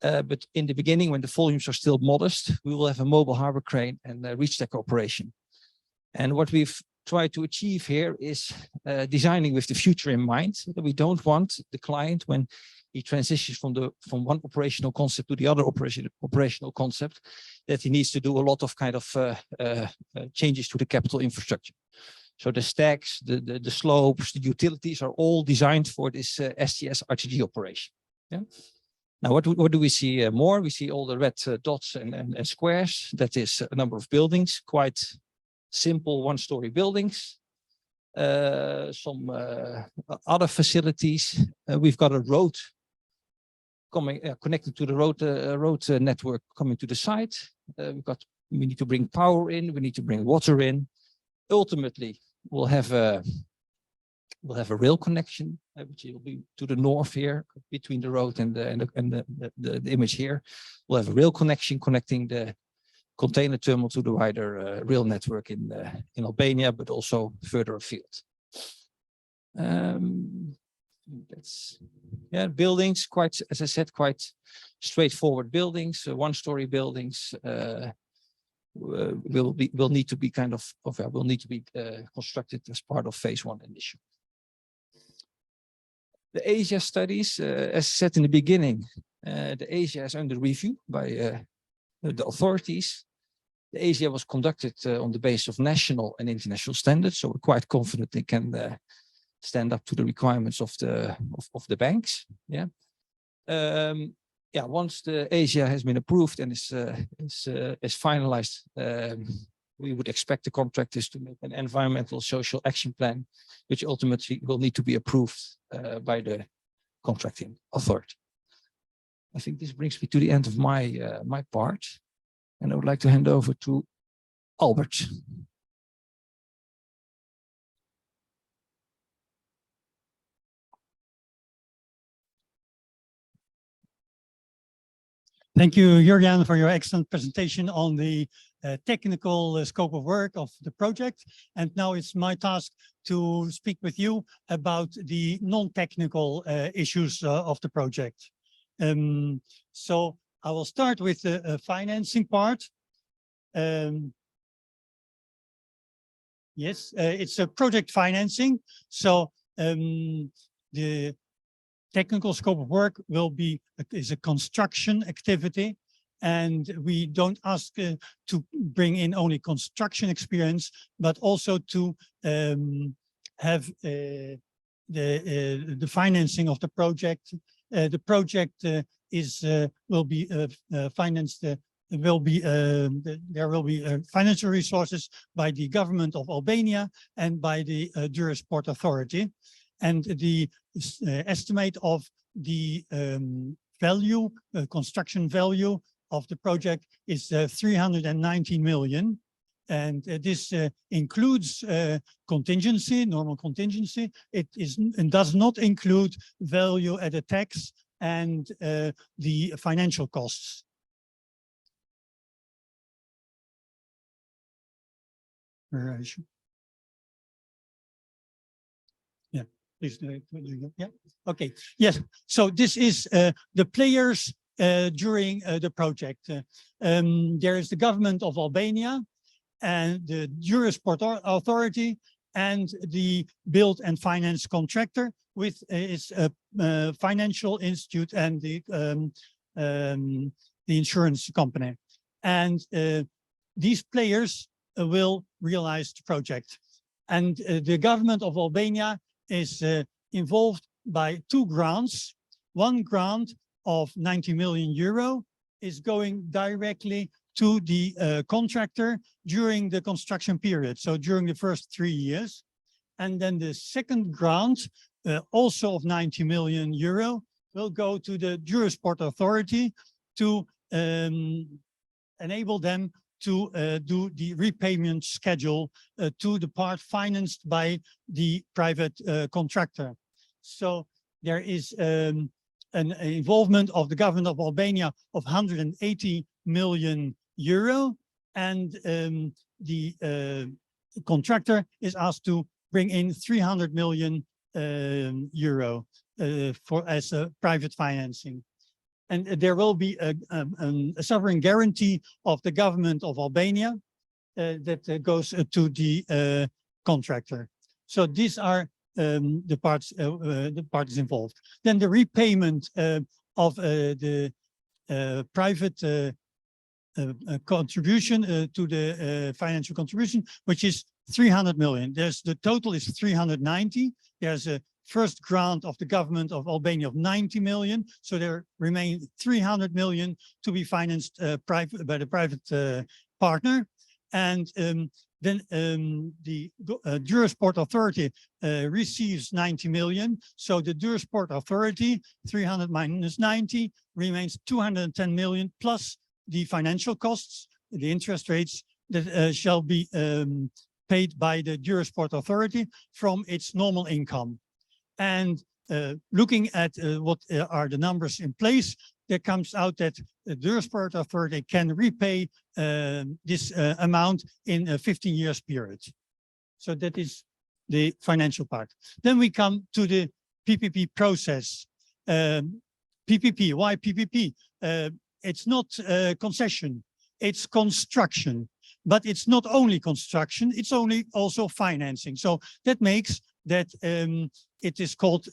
But in the beginning, when the volumes are still modest, we will have a mobile harbor crane and a reach deck operation. And what we've tried to achieve here is designing with the future in mind. We don't want the client, when he transitions from one operational concept to the other operational concept, that he needs to do a lot of kind of changes to the capital infrastructure. So the stacks, the slopes, the utilities are all designed for this STS RTG operation. Yeah. Now, what do we see more? We see all the red dots and squares. That is a number of buildings, quite simple one-story buildings. Some other facilities. We've got a road coming connected to the road network coming to the site. We need to bring power in. We need to bring water in. Ultimately, we'll have a rail connection, which will be to the north here, between the road and the image here. We'll have a rail connection connecting the container terminal to the wider rail network in Albania, but also further afield. That's buildings, quite, as I said, quite straightforward buildings, one-story buildings. Will need to be constructed as part of phase 1 initial. The Asia studies, as said in the beginning, the Asia is under review by the authorities. The Asia was conducted on the basis of national and international standards, so we're quite confident they can stand up to the requirements of the banks. Yeah. Once the Asia has been approved and is finalized, we would expect the contractors to make an environmental social action plan, which ultimately will need to be approved by the contracting authority. I think this brings me to the end of my part, and I would like to hand over to Albert. Thank you, Jurjan, for your excellent presentation on the technical scope of work of the project. And now it's my task to speak with you about the non-technical issues of the project. So I will start with the financing part. Yes, it's a project financing. So the technical scope of work is a construction activity, and we don't ask to bring in only construction experience, but also to have the financing of the project. The project will be financed. There will be financial resources by the government of Albania and by the Port Authority, and the estimate of the value, construction value of the project is 319 million. And this includes contingency, normal contingency. It does not include value added tax and the financial costs. Yeah, please. Yeah. Okay. Yes. So this is the players during the project. There is the government of Albania and the Port Authority and the build and finance contractor with its financial institute and the insurance company. And these players will realize the project. And the government of Albania is involved by two grants. One grant of 90 million euro is going directly to the contractor during the construction period, so during the first 3 years. And then the second grant, also of 90 million euro, will go to the Port Authority to enable them to do the repayment schedule to the part financed by the private contractor. So there is an involvement of the government of Albania of 180 million euro, and the contractor is asked to bring in 300 million euro as a private financing. And there will be a sovereign guarantee of the government of Albania that goes to the contractor. So these are the parties involved. Then the repayment of the private contribution to the financial contribution, which is 300 million. The total is 390. There's a first grant of the government of Albania of 90 million. So there remain 300 million to be financed by the private partner. And then the Port Authority receives 90 million. So the Port Authority, 300 minus 90, remains 210 million plus the financial costs, the interest rates that shall be paid by the Port Authority from its normal income. And looking at what are the numbers in place, there comes out that the Port Authority can repay this amount in a 15 years period. So that is the financial part. Then we come to the PPP process. PPP, why PPP? It's not concession, it's construction. But it's not only construction, it's also financing. So that makes that it is called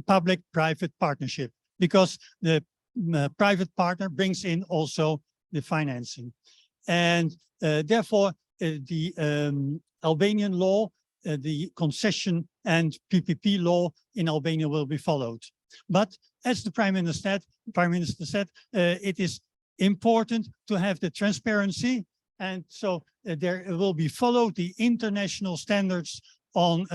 public-private partnership, because the private partner brings in also the financing. And therefore, the Albanian law, the concession and PPP law in Albania will be followed. But as the Prime Minister said, it is important to have the transparency, and so there will be followed the international standards on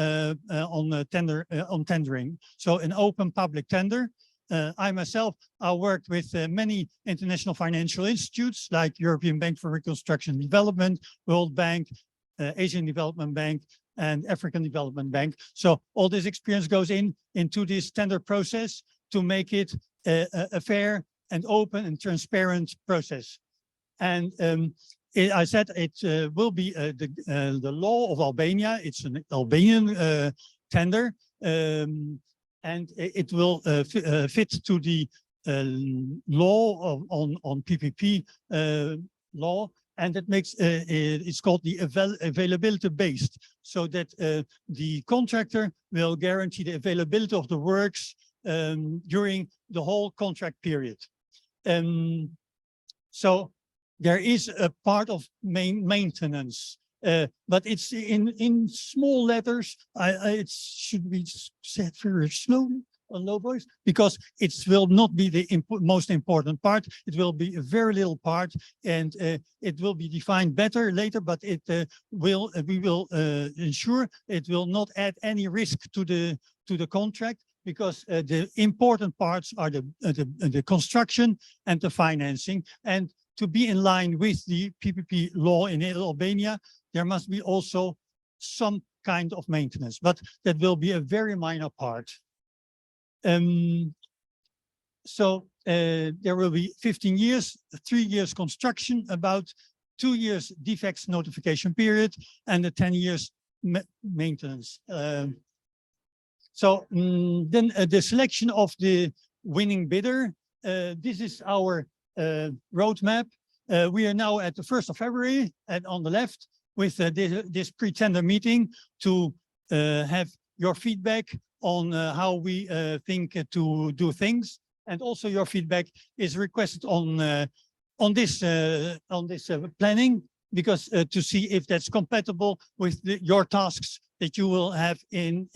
tendering. So an open public tender. I myself worked with many international financial institutes like European Bank for Reconstruction and Development, World Bank, Asian Development Bank, and African Development Bank. So all this experience goes into this tender process to make it a fair and open and transparent process. And I said it will be the law of Albania. It's an Albanian tender, and it will fit to the law on PPP law, and that makes it's called the availability based, so that the contractor will guarantee the availability of the works during the whole contract period. So there is a part of maintenance, but it's in small letters. It should be said very slowly on low voice, because it will not be the most important part. It will be a very little part, and it will be defined better later, but it we will ensure it will not add any risk to the contract, because the important parts are the construction and the financing. And to be in line with the PPP law in Albania, there must be also some kind of maintenance, but that will be a very minor part. So there will be 15 years, 3 years construction, about 2 years defects notification period, and a 10 years maintenance. So then the selection of the winning bidder, this is our roadmap. We are now at the 1st of February, and on the left, with this pre-tender meeting to have your feedback on how we think to do things, and also your feedback is requested on this planning, because to see if that's compatible with your tasks that you will have in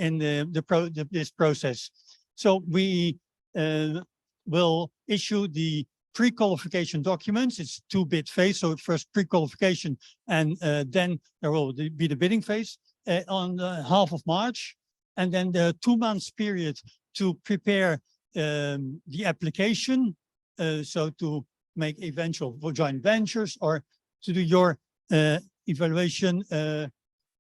this process. So we will issue the pre-qualification documents. It's 2-bid phase, so first pre-qualification, and then there will be the bidding phase on half of March. And then the 2 months period to prepare the application, so to make eventual joint ventures or to do your evaluation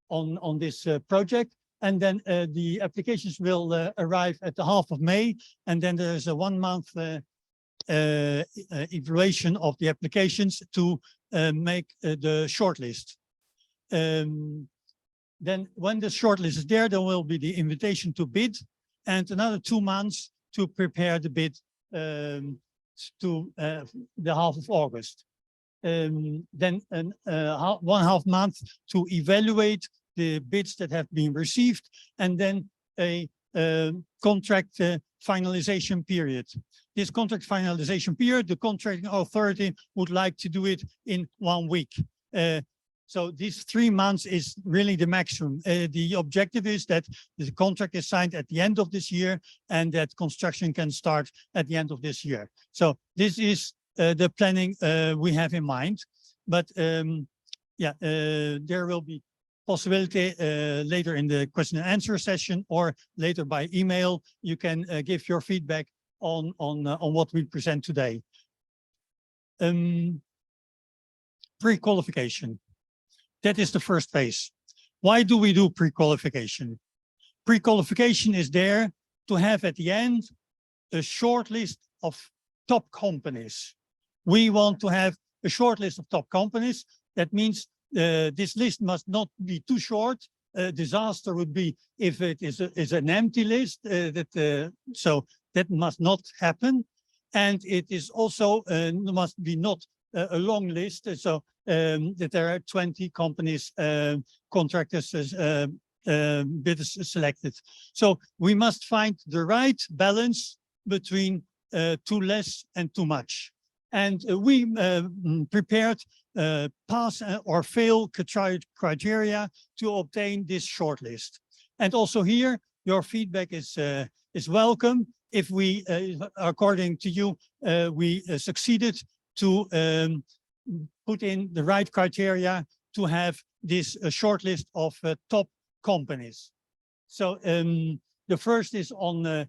on this project. And then the applications will arrive at the half of May, and then there's a 1 month evaluation of the applications to make the shortlist. Then when the shortlist is there will be the invitation to bid, and another 2 months to prepare the bid to the half of August. Then 1.5 months to evaluate the bids that have been received, and then a contract finalization period. This contract finalization period, the contracting authority would like to do it in 1 week. So these 3 months is really the maximum. The objective is that the contract is signed at the end of this year, and that construction can start at the end of this year. So this is the planning we have in mind. But yeah, there will be possibility later in the question and answer session, or later by email. You can give your feedback on what we present today. Pre-qualification. That is the first phase. Why do we do pre-qualification? Pre-qualification is there to have at the end a short list of top companies. We want to have a short list of top companies. That means this list must not be too short. Disaster would be if it is an empty list. So that must not happen. And it is also must be not a long list. So that there are 20 companies, contractors, bidders selected. So we must find the right balance between too less and too much. And we prepared pass or fail criteria to obtain this shortlist. And also here, your feedback is welcome. If we, according to you, we succeeded to put in the right criteria to have this shortlist of top companies. So the first is on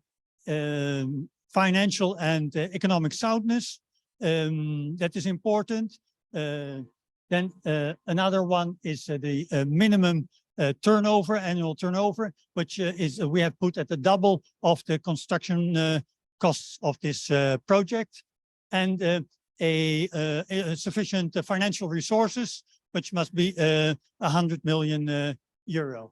financial and economic soundness. That is important. Then another one is the minimum turnover, annual turnover, which is we have put at the double of the construction costs of this project, and a sufficient financial resources, which must be 100 million euro.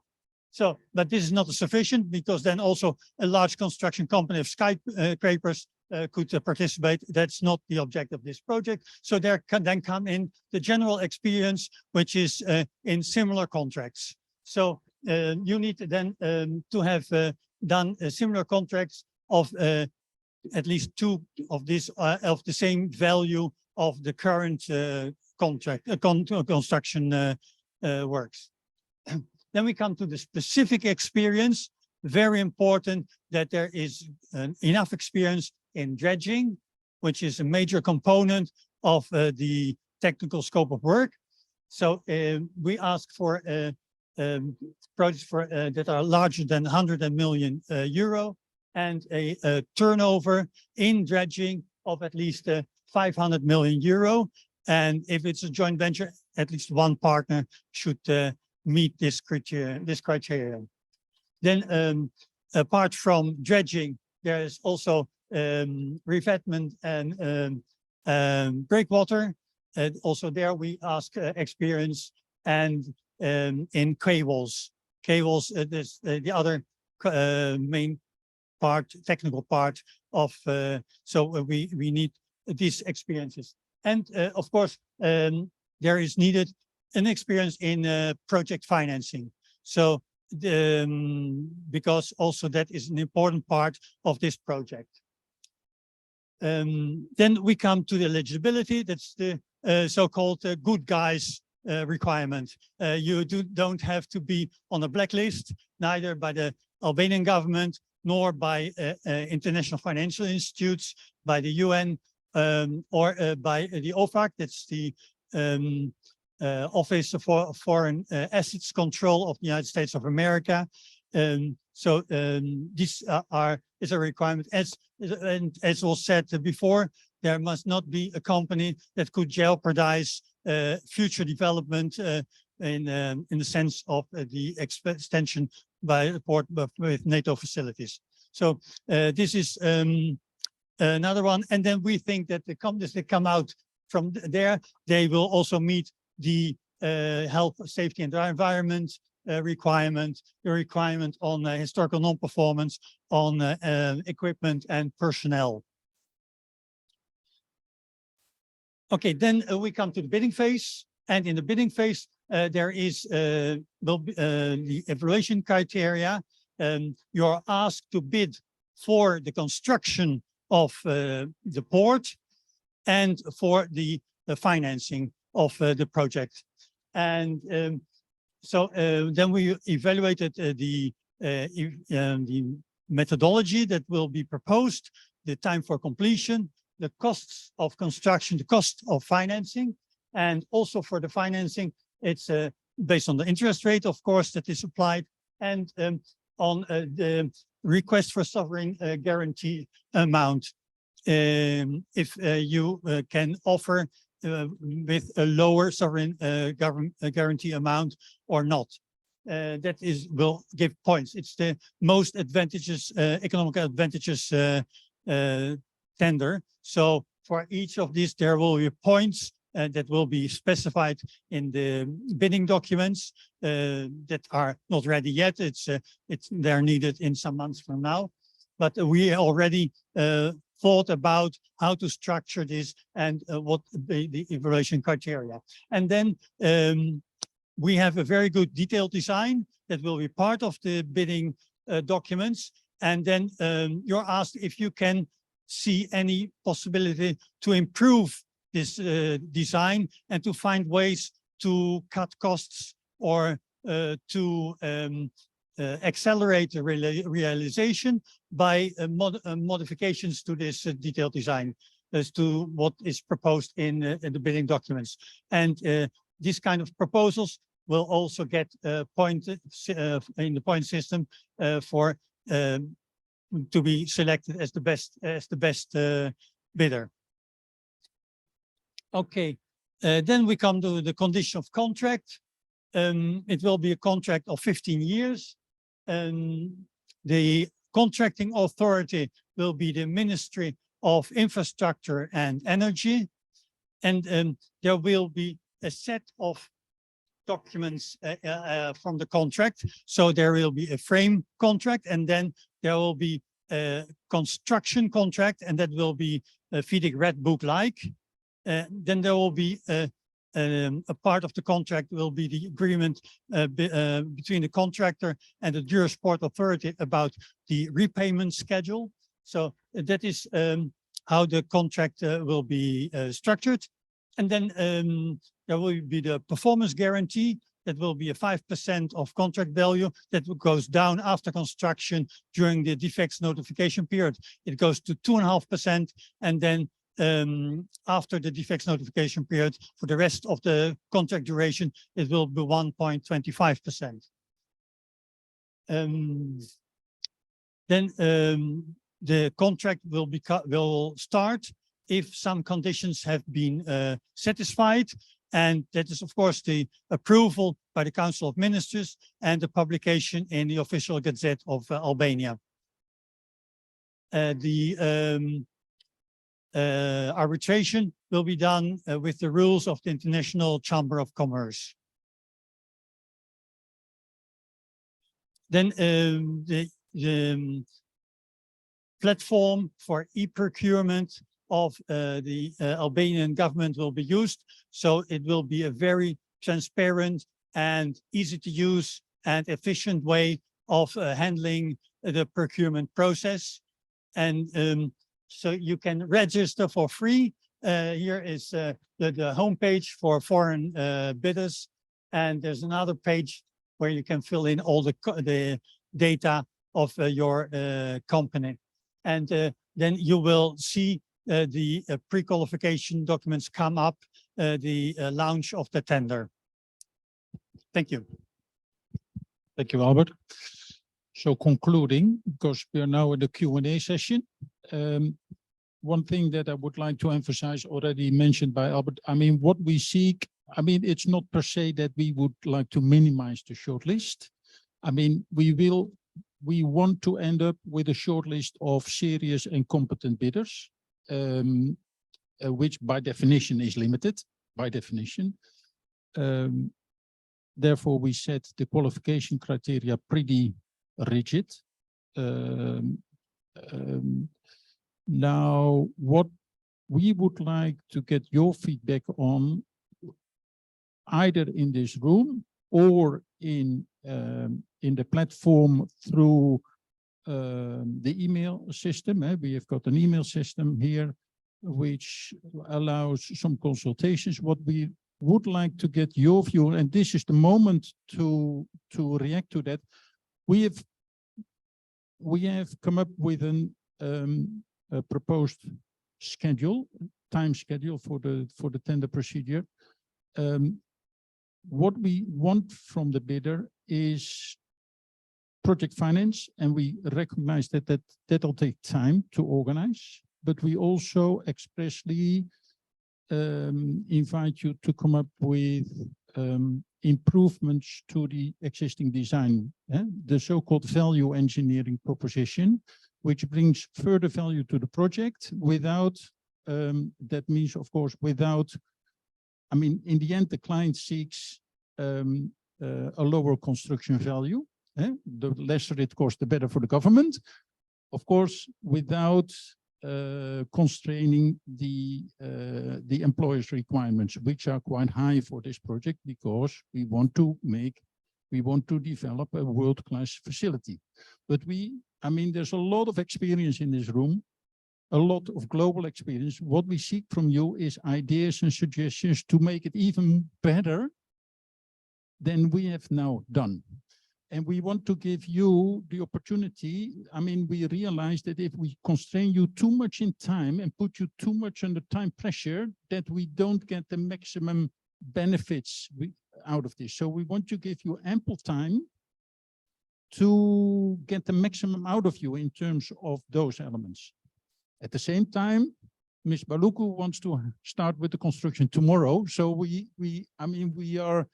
So, but this is not sufficient, because then also a large construction company of skyscrapers could participate. That's not the object of this project. So there can then come in the general experience, which is in similar contracts. So you need then to have done similar contracts of at least 2 of this of the same value of the current construction works. Then we come to the specific experience. Very important that there is enough experience in dredging, which is a major component of the technical scope of work. So we ask for projects that are larger than 100 million euro and a turnover in dredging of at least 500 million euro. And if it's a joint venture, at least one partner should meet this criteria. Then apart from dredging, there is also revetment and breakwater. Also there we ask experience, and in cables. Cables is the other main part, technical part of, so we need these experiences. And of course, there is needed an experience in project financing. So because also that is an important part of this project. Then we come to the eligibility. That's the so-called good guys requirement. You don't have to be on a blacklist, neither by the Albanian government nor by international financial institutes, by the UN, or by the OFAC. That's the Office for Foreign Assets Control of the United States of America. So these is a requirement. As was said before, there must not be a company that could jeopardize future development in the sense of the extension by the port with NATO facilities. So this is another one. And then we think that the companies that come out from there, they will also meet the health, safety, and environment requirement, the requirement on historical non-performance, on equipment and personnel. Okay, then we come to the bidding phase. And in the bidding phase, there is the evaluation criteria. You're asked to bid for the construction of the port and for the financing of the project. And so then we evaluated the methodology that will be proposed, the time for completion, the costs of construction, the cost of financing, and also for the financing, it's based on the interest rate, of course, that is applied, and on the request for sovereign guarantee amount. If you can offer with a lower sovereign guarantee amount or not. That will give points. It's the most advantageous, economic advantageous tender. So for each of these, there will be points that will be specified in the bidding documents that are not ready yet. They're needed in some months from now. But we already thought about how to structure this and what the evaluation criteria. And then we have a very good detailed design that will be part of the bidding documents. And then you're asked if you can see any possibility to improve this design and to find ways to cut costs or to accelerate the realization by modifications to this detailed design as to what is proposed in the bidding documents. And this kind of proposals will also get pointed in the point system for to be selected as the best bidder. Okay, then we come to the condition of contract. It will be a contract of 15 years. The contracting authority will be the Ministry of Infrastructure and Energy. And there will be a set of documents from the contract. So there will be a frame contract, and then there will be construction contract, and that will be a FIDIC Red Book-like. Then there will be a part of the contract will be the agreement between the contractor and the Jurissport Authority about the repayment schedule. So that is how the contract will be structured. And then there will be the performance guarantee. That will be a 5% of contract value that goes down after construction during the defects notification period. It goes to 2.5%, and then after the defects notification period, for the rest of the contract duration, it will be 1.25%. Then the contract will start if some conditions have been satisfied. And that is, of course, the approval by the Council of Ministers and the publication in the official Gazette of Albania. Arbitration will be done with the rules of the International Chamber of Commerce. Then the platform for e-procurement of the Albanian government will be used. So it will be a very transparent and easy to use and efficient way of handling the procurement process. And so you can register for free. Here is the homepage for foreign bidders. And there's another page where you can fill in all the data of your company. And then you will see the pre-qualification documents come up, the launch of the tender. Thank you. Thank you, Albert. So concluding, because we are now in the Q&A session, one thing that I would like to emphasize, already mentioned by Albert, I mean, what we seek, I mean, it's not per se that we would like to minimize the shortlist. I mean, we want to end up with a shortlist of serious and competent bidders, which by definition is limited, by definition. Therefore, we set the qualification criteria pretty rigid. Now, what we would like to get your feedback on, either in this room or in the platform through the email system. We have got an email system here which allows some consultations. What we would like to get your view, and this is the moment to react to that. We have come up with a proposed schedule, time schedule for the tender procedure. What we want from the bidder is project finance, and we recognize that that'll take time to organize, but we also expressly invite you to come up with improvements to the existing design, the so-called value engineering proposition, which brings further value to the project without, that means, of course, without, I mean, in the end, the client seeks a lower construction value. The lesser it costs, the better for the government. Of course, without constraining the employer's requirements, which are quite high for this project, because we want to develop a world-class facility. But I mean, there's a lot of experience in this room, a lot of global experience. What we seek from you is ideas and suggestions to make it even better than we have now done. And we want to give you the opportunity. I mean, we realize that if we constrain you too much in time and put you too much under time pressure, that we don't get the maximum benefits out of this. So we want to give you ample time to get the maximum out of you in terms of those elements. At the same time, Ms. Baluku wants to start with the construction tomorrow. So we are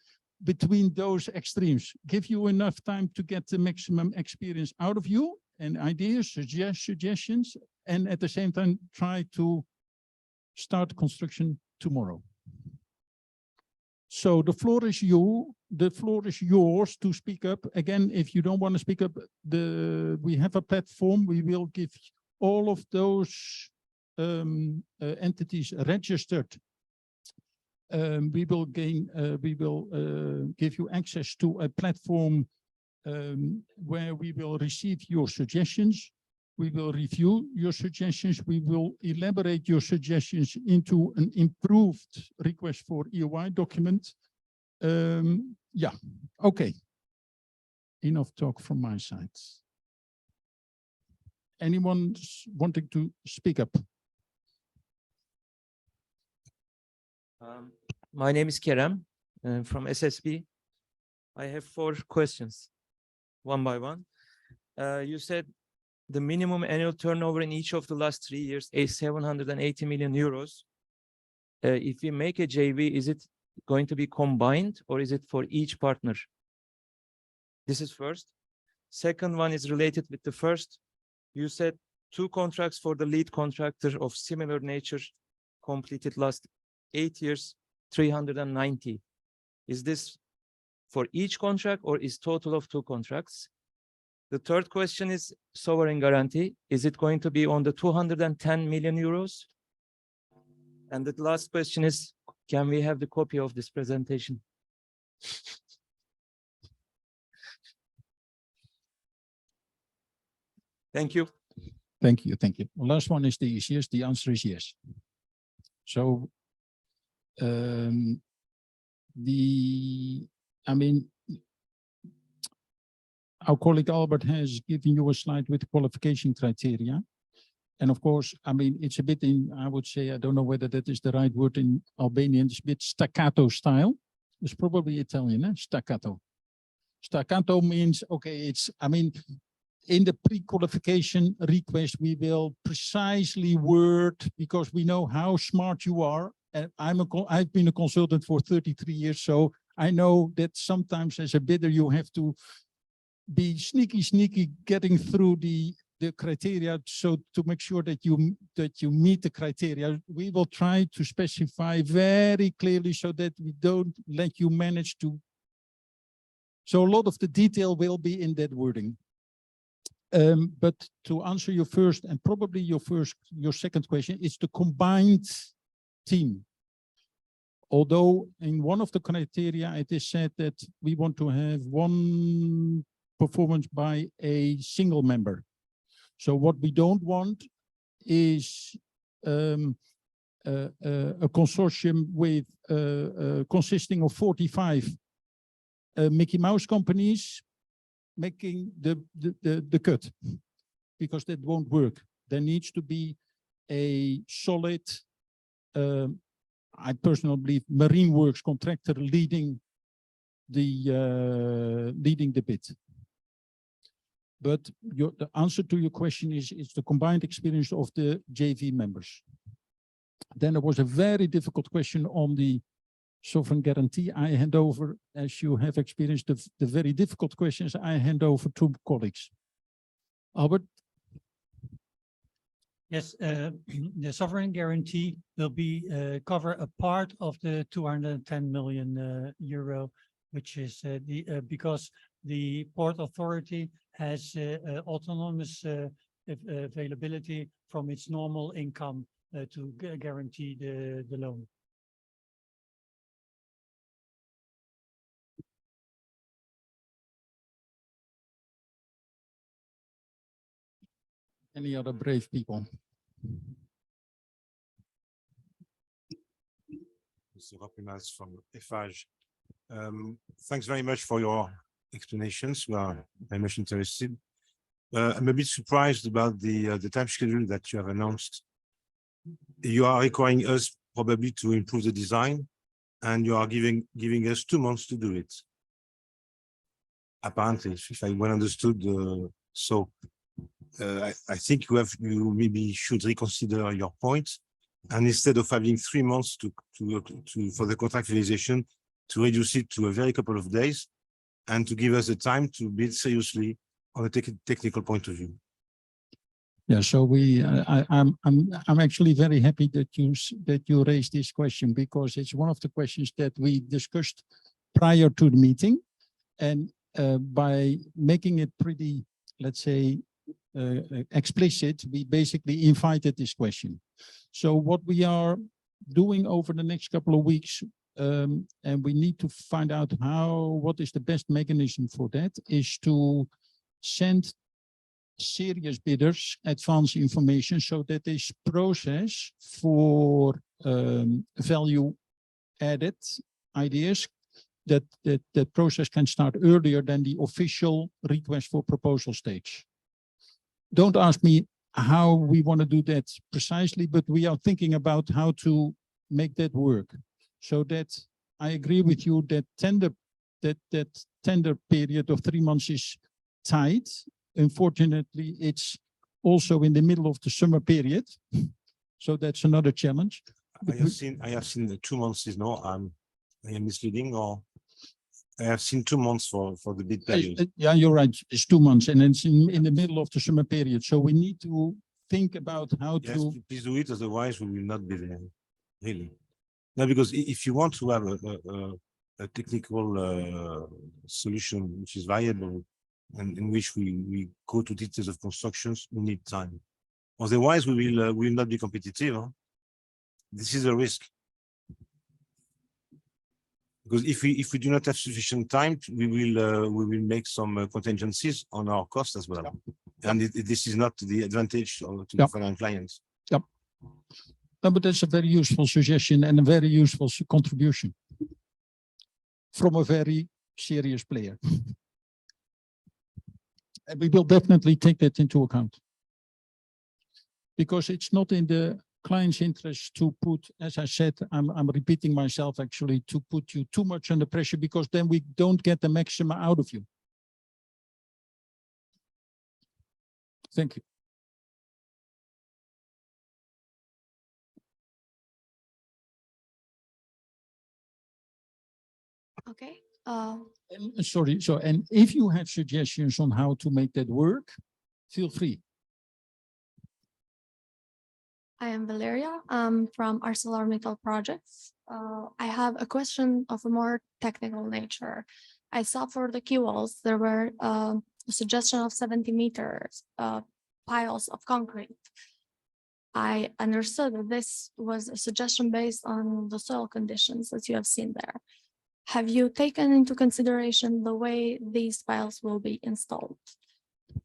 between those extremes. Give you enough time to get the maximum experience out of you and ideas, suggestions, and at the same time try to start construction tomorrow. So the floor is the floor is yours to speak up. Again, if you don't want to speak up, we have a platform. We will give all of those entities registered. We will give you access to a platform where we will receive your suggestions. We will review your suggestions. We will elaborate your suggestions into an improved request for EOI document. Yeah, okay. Enough talk from my side. Anyone wanting to speak up? My name is Kerem from SSB. I have 4 questions, one by one. You said the minimum annual turnover in each of the last 3 years is 780 million euros. If we make a JV, is it going to be combined or is it for each partner? This is first. Second one is related with the first. You said 2 contracts for the lead contractor of similar nature completed last 8 years, 390. Is this for each contract or is total of 2 contracts? The third question is sovereign guarantee. Is it going to be on the 210 million euros? And the last question is, can we have the copy of this presentation? Thank you. Thank you, thank you. The last one is the easiest. The answer is yes. So, our colleague Albert has given you a slide with the qualification criteria. And of course, it's a bit I would say, I don't know whether that is the right word in Albanian, it's a bit staccato style. It's probably Italian, eh? Staccato. Staccato means, okay, in the pre-qualification request, we will precisely word, because we know how smart you are. And I've been a consultant for 33 years, so I know that sometimes as a bidder, you have to be sneaky getting through the criteria, so to make sure that you meet the criteria. We will try to specify very clearly so that we don't let you manage to. So a lot of the detail will be in that wording. But to answer your first and probably your second question, it's the combined team. Although in one of the criteria, it is said that we want to have one performance by a single member. So what we don't want is a consortium with consisting of 45 Mickey Mouse companies making the cut, because that won't work. There needs to be a solid, I personally believe, marine works contractor leading the bid. But the answer to your question is the combined experience of the JV members. Then there was a very difficult question on the sovereign guarantee. I hand over, as you have experienced the very difficult questions, I hand over to colleagues. Albert? Yes, the sovereign guarantee will be cover a part of the 210 million euro, which is because the Port Authority has autonomous availability from its normal income to guarantee the loan. Any other brave people? Mr. Ropinas from Eiffage. Thanks very much for your explanations. We are very much interested. I'm a bit surprised about the time schedule that you have announced. You are requiring us probably to improve the design, and you are giving us 2 months to do it. Apparently, if I well understood, I think you maybe should reconsider your point, and instead of having 3 months for the contract finalization, to reduce it to a very couple of days, and to give us the time to build seriously on a technical point of view. Yeah, so I'm actually very happy that you raised this question, because it's one of the questions that we discussed prior to the meeting. And by making it pretty, let's say, explicit, we basically invited this question. So what we are doing over the next couple of weeks, and we need to find out what is the best mechanism for that, is to send serious bidders advance information so that this process for value added ideas, that process can start earlier than the official request for proposal stage. Don't ask me how we want to do that precisely, but we are thinking about how to make that work. So that I agree with you that that tender period of 3 months is tight. Unfortunately, it's also in the middle of the summer period. So that's another challenge. I have seen the 2 months is no, I am misleading, or I have seen 2 months for the bid period. Yeah, you're right. It's 2 months and it's in the middle of the summer period. So we need to think about how Yes, to. please do it, otherwise we will not be there, really. No, because if you want to have a technical solution which is viable and in which we go to details of constructions, we need time. Otherwise, we will not be competitive. Huh? This is a risk. Because if we do not have sufficient time, we will make some contingencies on our costs as well. And this is not the advantage to the foreign clients. Yep. No, but that's a very useful suggestion and a very useful contribution from a very serious player. And we will definitely take that into account. Because it's not in the client's interest to put, as I said, I'm repeating myself actually, to put you too much under pressure, because then we don't get the maximum out of you. Thank you. Okay. Sorry, and if you have suggestions on how to make that work, feel free. I am Valeria. I'm from ArcelorMittal Projects. I have a question of a more technical nature. I saw for the quay walls, there were a suggestion of 70 meters piles of concrete. I understood that this was a suggestion based on the soil conditions that you have seen there. Have you taken into consideration the way these piles will be installed?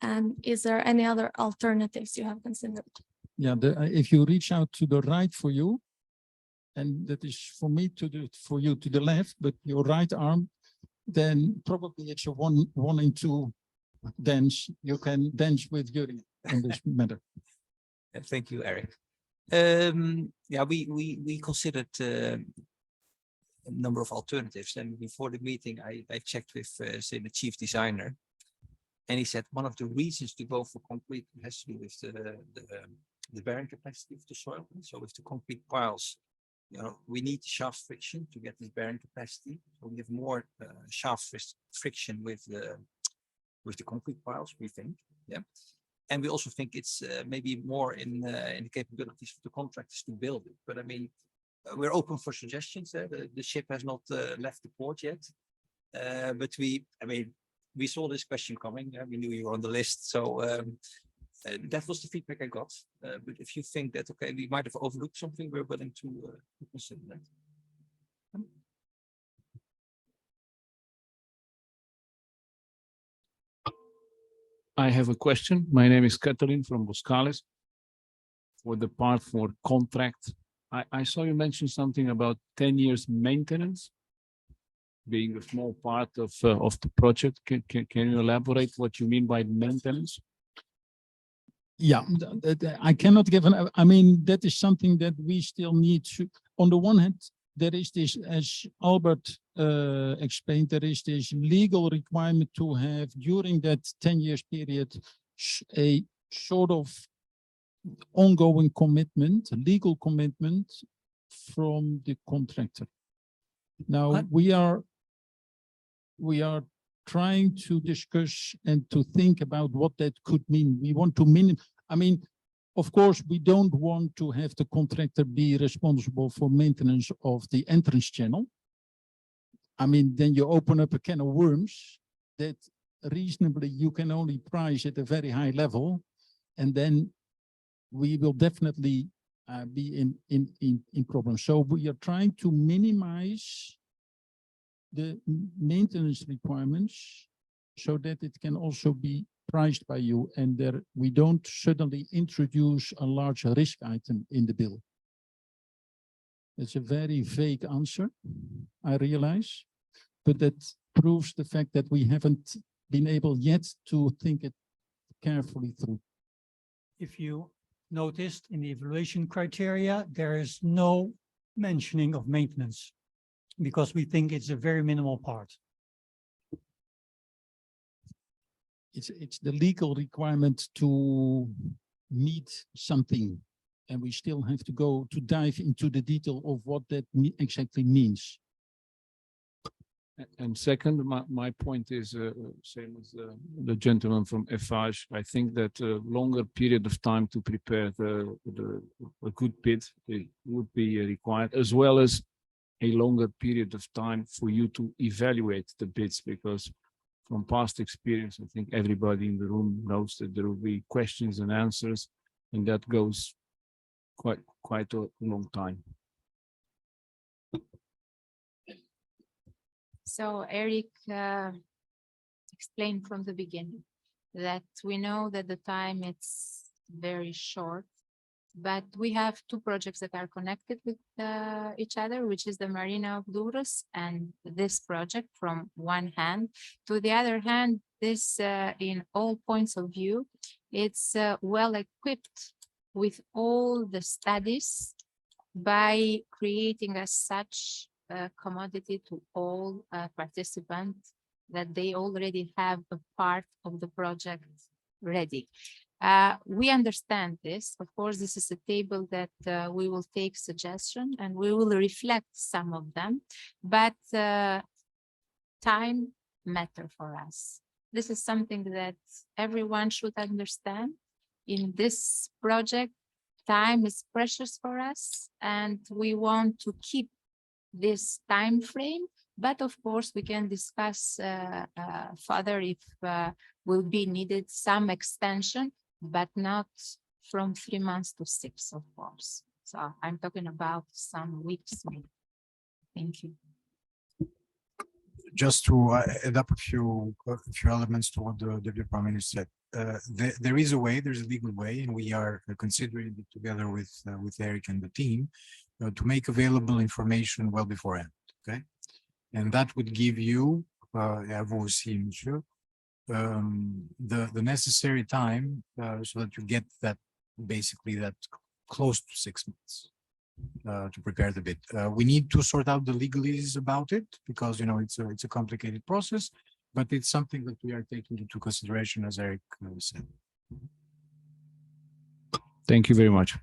And is there any other alternatives you have considered? Yeah, if you reach out to the right for you, and that is for me to do for you to the left, but your right arm, then probably it's a one and two dance. You can dance with Yuri on this matter. Thank you, Eric. Yeah, we considered a number of alternatives, and before the meeting, I checked with say the chief designer, and he said one of the reasons to go for concrete has to do with the bearing capacity of the soil. So with the concrete piles, you know, we need shaft friction to get this bearing capacity. So we have more shaft friction with the concrete piles, we think. Yeah. And we also think it's maybe more in the capabilities of the contractors to build it. But I mean, we're open for suggestions. The ship has not left the port yet. But we saw this question coming. We knew you were on the list. So that was the feedback I got. But if you think that, okay, we might have overlooked something, we're willing to consider that. I have a question. My name is Katalin from Boscales. For the part for contract, I saw you mention something about 10 years maintenance being a small part of the project. Can you elaborate what you mean by maintenance? Yeah, I cannot give I mean, that is something that we still need to, on the one hand, there is this, as Albert explained, there is this legal requirement to have during that 10 years period, a sort of ongoing commitment, legal commitment from the contractor. Now we are trying to discuss and to think about what that could mean. We want to I mean, of course, we don't want to have the contractor be responsible for maintenance of the entrance channel. I mean, then you open up a can of worms that reasonably you can only price at a very high level, and then we will definitely be in problems. So we are trying to minimize the maintenance requirements so that it can also be priced by you, and there we don't suddenly introduce a large risk item in the bill. It's a very vague answer, I realize, but that proves the fact that we haven't been able yet to think it carefully through. If you noticed in the evaluation criteria, there is no mentioning of maintenance because we think it's a very minimal part. It's the legal requirement to meet something, and we still have to go to dive into the detail of what that exactly means. And second, my point is same as the gentleman from FH. I think that a longer period of time to prepare a good bid would be required, as well as a longer period of time for you to evaluate the bids, because from past experience, I think everybody in the room knows that there will be questions and answers, and that goes quite a long time. So Eric explained from the beginning that we know that the time it's very short, but we have two projects that are connected with each other, which is the Marina of Douro and this project from one hand. To the other hand, this in all points of view, it's well equipped with all the studies by creating as such a commodity to all participants that they already have a part of the project ready. We understand this. Of course, this is a table that we will take suggestion and we will reflect some of them, but time matter for us. This is something that everyone should understand. In this project, time is precious for us, and we want to keep this time frame. But of course, we can discuss further if will be needed some extension, but not from 3 months to 6, of course. So I'm talking about some weeks maybe. Thank you. Just to add up a few elements to what the Deputy Prime Minister said. There is a way, there's a legal way, and we are considering it together with Eric and the team to make available information well beforehand. Okay, and that would give you, the necessary time so that you get that basically that close to 6 months. To prepare the bid. We need to sort out the legalese about it because, you know, it's a complicated process, but it's something that we are taking into consideration, as Eric said. Thank you very much.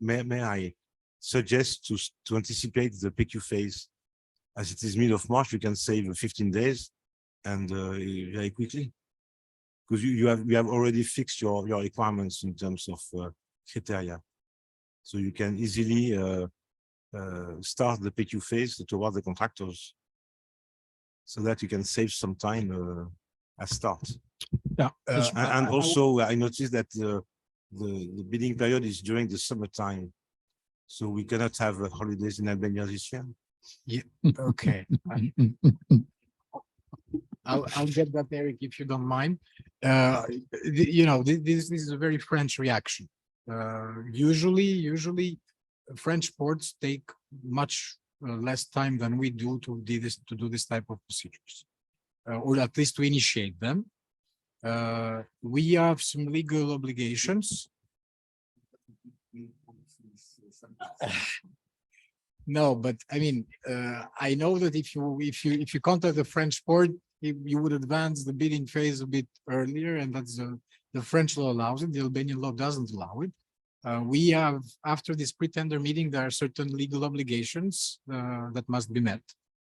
May I suggest to anticipate the PQ phase? As it is mid of March, you can save 15 days and very quickly, because you have already fixed your requirements in terms of criteria, so you can easily start the PQ phase toward the contractors, so that you can save some time at start. Yeah, and also I noticed that the bidding period is during the summertime, so we cannot have holidays in Albania this year. Yeah. Okay. I'll get that, Eric, if you don't mind. You know, this is a very French reaction. Usually French ports take much less time than we do to do this type of procedures, or at least to initiate them. We have some legal obligations. No, but I mean, I know that if you contact the French port, you would advance the bidding phase a bit earlier, and that's the French law allows it. The Albanian law doesn't allow it. We have, after this pre-tender meeting, there are certain legal obligations that must be met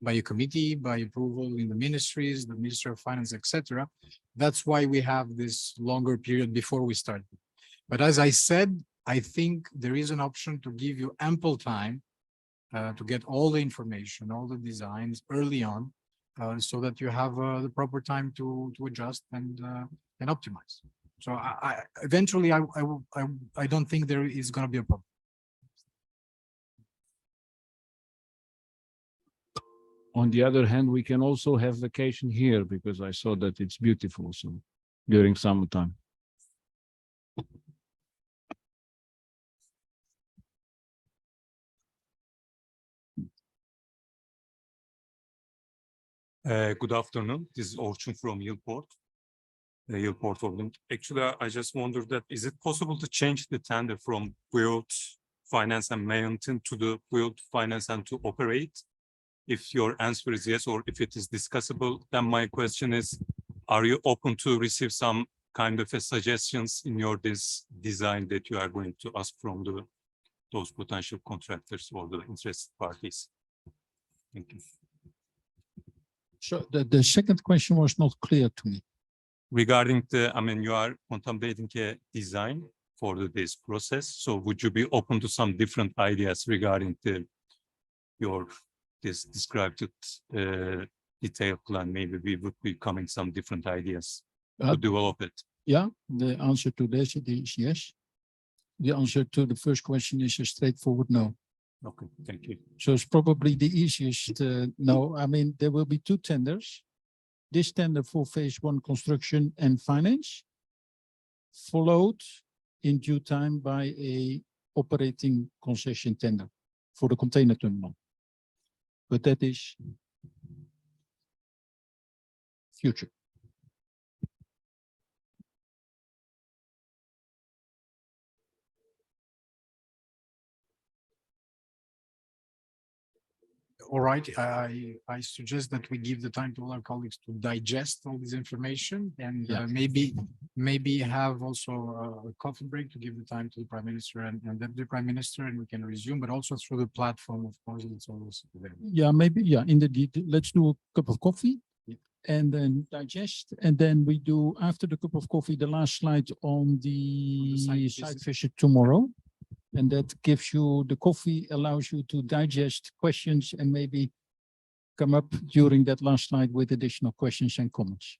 by a committee, by approval in the ministries, the Minister of Finance, etc. That's why we have this longer period before we start. But as I said, I think there is an option to give you ample time to get all the information, all the designs early on, so that you have the proper time to adjust and optimize. So eventually I don't think there is going to be a problem. On the other hand, we can also have vacation here because I saw that it's beautiful, so during summertime. Good afternoon. This is Orçun from Yılport Holding. Actually, I just wondered that is it possible to change the tender from build, finance and maintenance to the build, finance and to operate? If your answer is yes, or if it is discussable, then my question is, are you open to receive some kind of a suggestions in your design that you are going to ask from those potential contractors or the interested parties? Thank you. So the second question was not clear to me. Regarding you are contemplating a design for this process. So would you be open to some different ideas regarding this described detailed plan? Maybe we would be coming some different ideas to develop it. Yeah, the answer to this is yes. The answer to the first question is a straightforward no. Okay, thank you. So it's probably the easiest no. I mean, there will be two tenders. This tender for phase one construction and finance, followed in due time by a operating concession tender for the container terminal. But that is future. All right, I suggest that we give the time to all our colleagues to digest all this information and maybe have also a coffee break to give the time to the Prime Minister and Deputy Prime Minister, and we can resume, but also through the platform, of course, it's always there. Yeah, maybe, yeah, indeed. Let's do a cup of coffee and then digest. And then we do, after the cup of coffee, the last slide on the site visit tomorrow. And that gives you, the coffee allows you to digest questions and maybe come up during that last slide with additional questions and comments.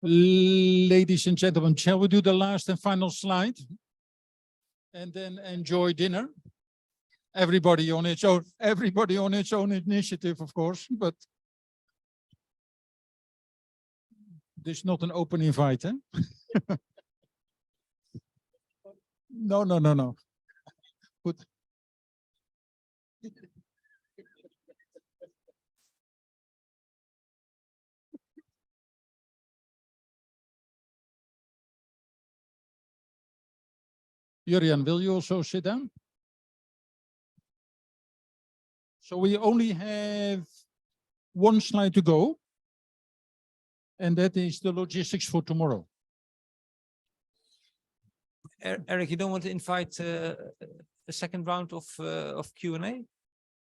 Ladies and gentlemen, shall we do the last and final slide? And then enjoy dinner? Everybody on its own initiative, of course, but this is not an open invite, eh? No. Good. Jurian, will you also sit down? So we only have one slide to go, and that is the logistics for tomorrow. Eric, you don't want to invite a second round of Q&A?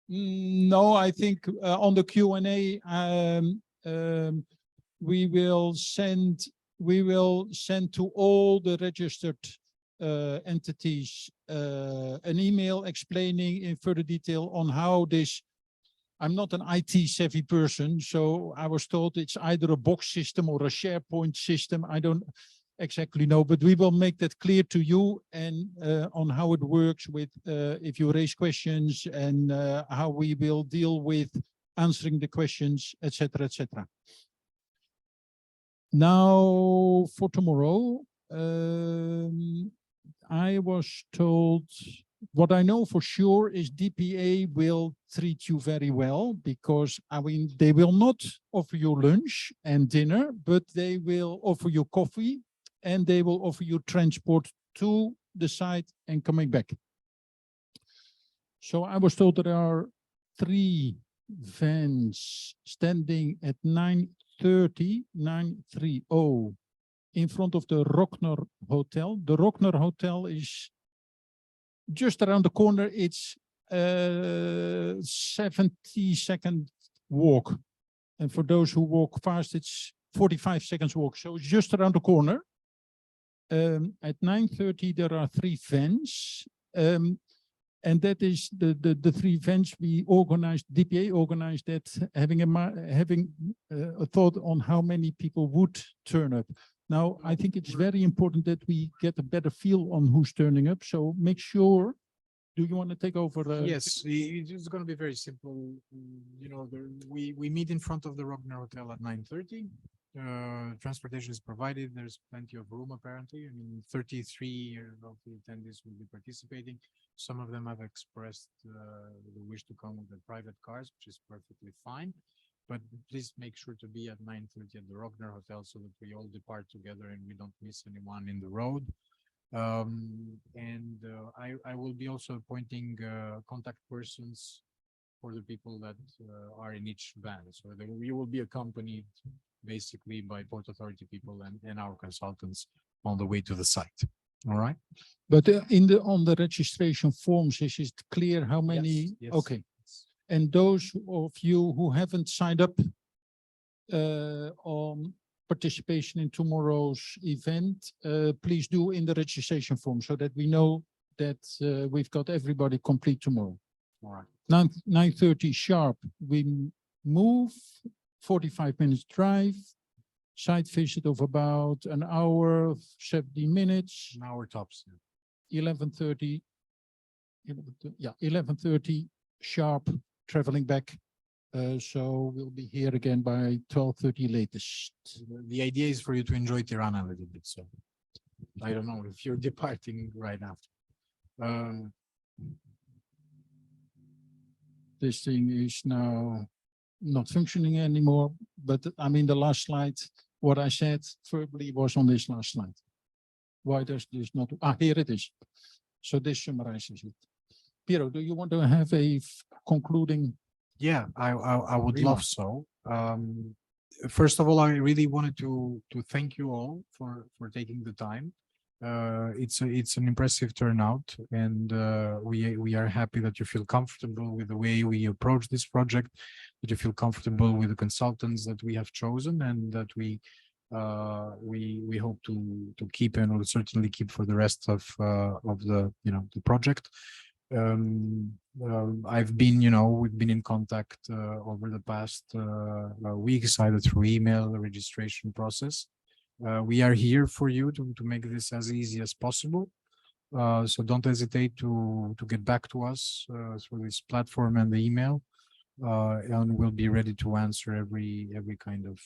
No, I think on the Q&A, we will send to all the registered entities an email explaining in further detail on how this. I'm not an IT savvy person, so I was told it's either a box system or a SharePoint system. I don't exactly know, but we will make that clear to you and on how it works with if you raise questions and how we will deal with answering the questions, etc., etc. Now for tomorrow, I was told, what I know for sure is DPA will treat you very well, because I mean, they will not offer you lunch and dinner, but they will offer you coffee and they will offer you transport to the site and coming back. So I was told there are 3 vans standing at 9:30 in front of the Rockner Hotel. The Rockner Hotel is just around the corner. It's 70-second walk. And for those who walk fast, it's 45 seconds walk. So it's just around the corner. At 9:30, there are 3 vans. And that is the 3 vans we organized, DPA organized that, having a thought on how many people would turn up. Now, I think it's very important that we get a better feel on who's turning up. So make sure, do you want to take over? Yes, it's going to be very simple. You know, we meet in front of the Rockner Hotel at 9:30. Transportation is provided. There's plenty of room, apparently. I mean, 33 of the attendees will be participating. Some of them have expressed the wish to come with their private cars, which is perfectly fine. But please make sure to be at 9:30 at the Rockner Hotel so that we all depart together and we don't miss anyone in the road. I will be also appointing contact persons for the people that are in each van. So you will be accompanied basically by Port Authority people and our consultants on the way to the site. All right. But on the registration forms, is it clear how many? Yes. Okay. And those of you who haven't signed up on participation in tomorrow's event, please do in the registration form so that we know that we've got everybody complete tomorrow. All right. 9:30 sharp, we move, 45 minutes drive, site visit of about an hour, 70 minutes. An hour tops. 11:30, 11:30 sharp, traveling back. So we'll be here again by 12:30 latest. The idea is for you to enjoy Tirana a little bit. So I don't know if you're departing right after. This thing is now not functioning anymore, but I mean, the last slide, what I said verbally was on this last slide. Why does this not? Here it is. So this summarizes it. Piero, do you want to have a concluding? Yeah, I would love so. First of all, I really wanted to thank you all for taking the time. It's an impressive turnout, and we are happy that you feel comfortable with the way we approach this project, that you feel comfortable with the consultants that we have chosen, and that we we hope to keep and will certainly keep for the rest of the the project. I've been, we've been in contact over the past weeks, either through email, the registration process. We are here for you to make this as easy as possible. So don't hesitate to get back to us through this platform and the email, and we'll be ready to answer every kind of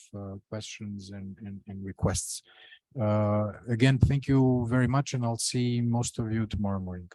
questions and requests. Again, thank you very much, and I'll see most of you tomorrow morning.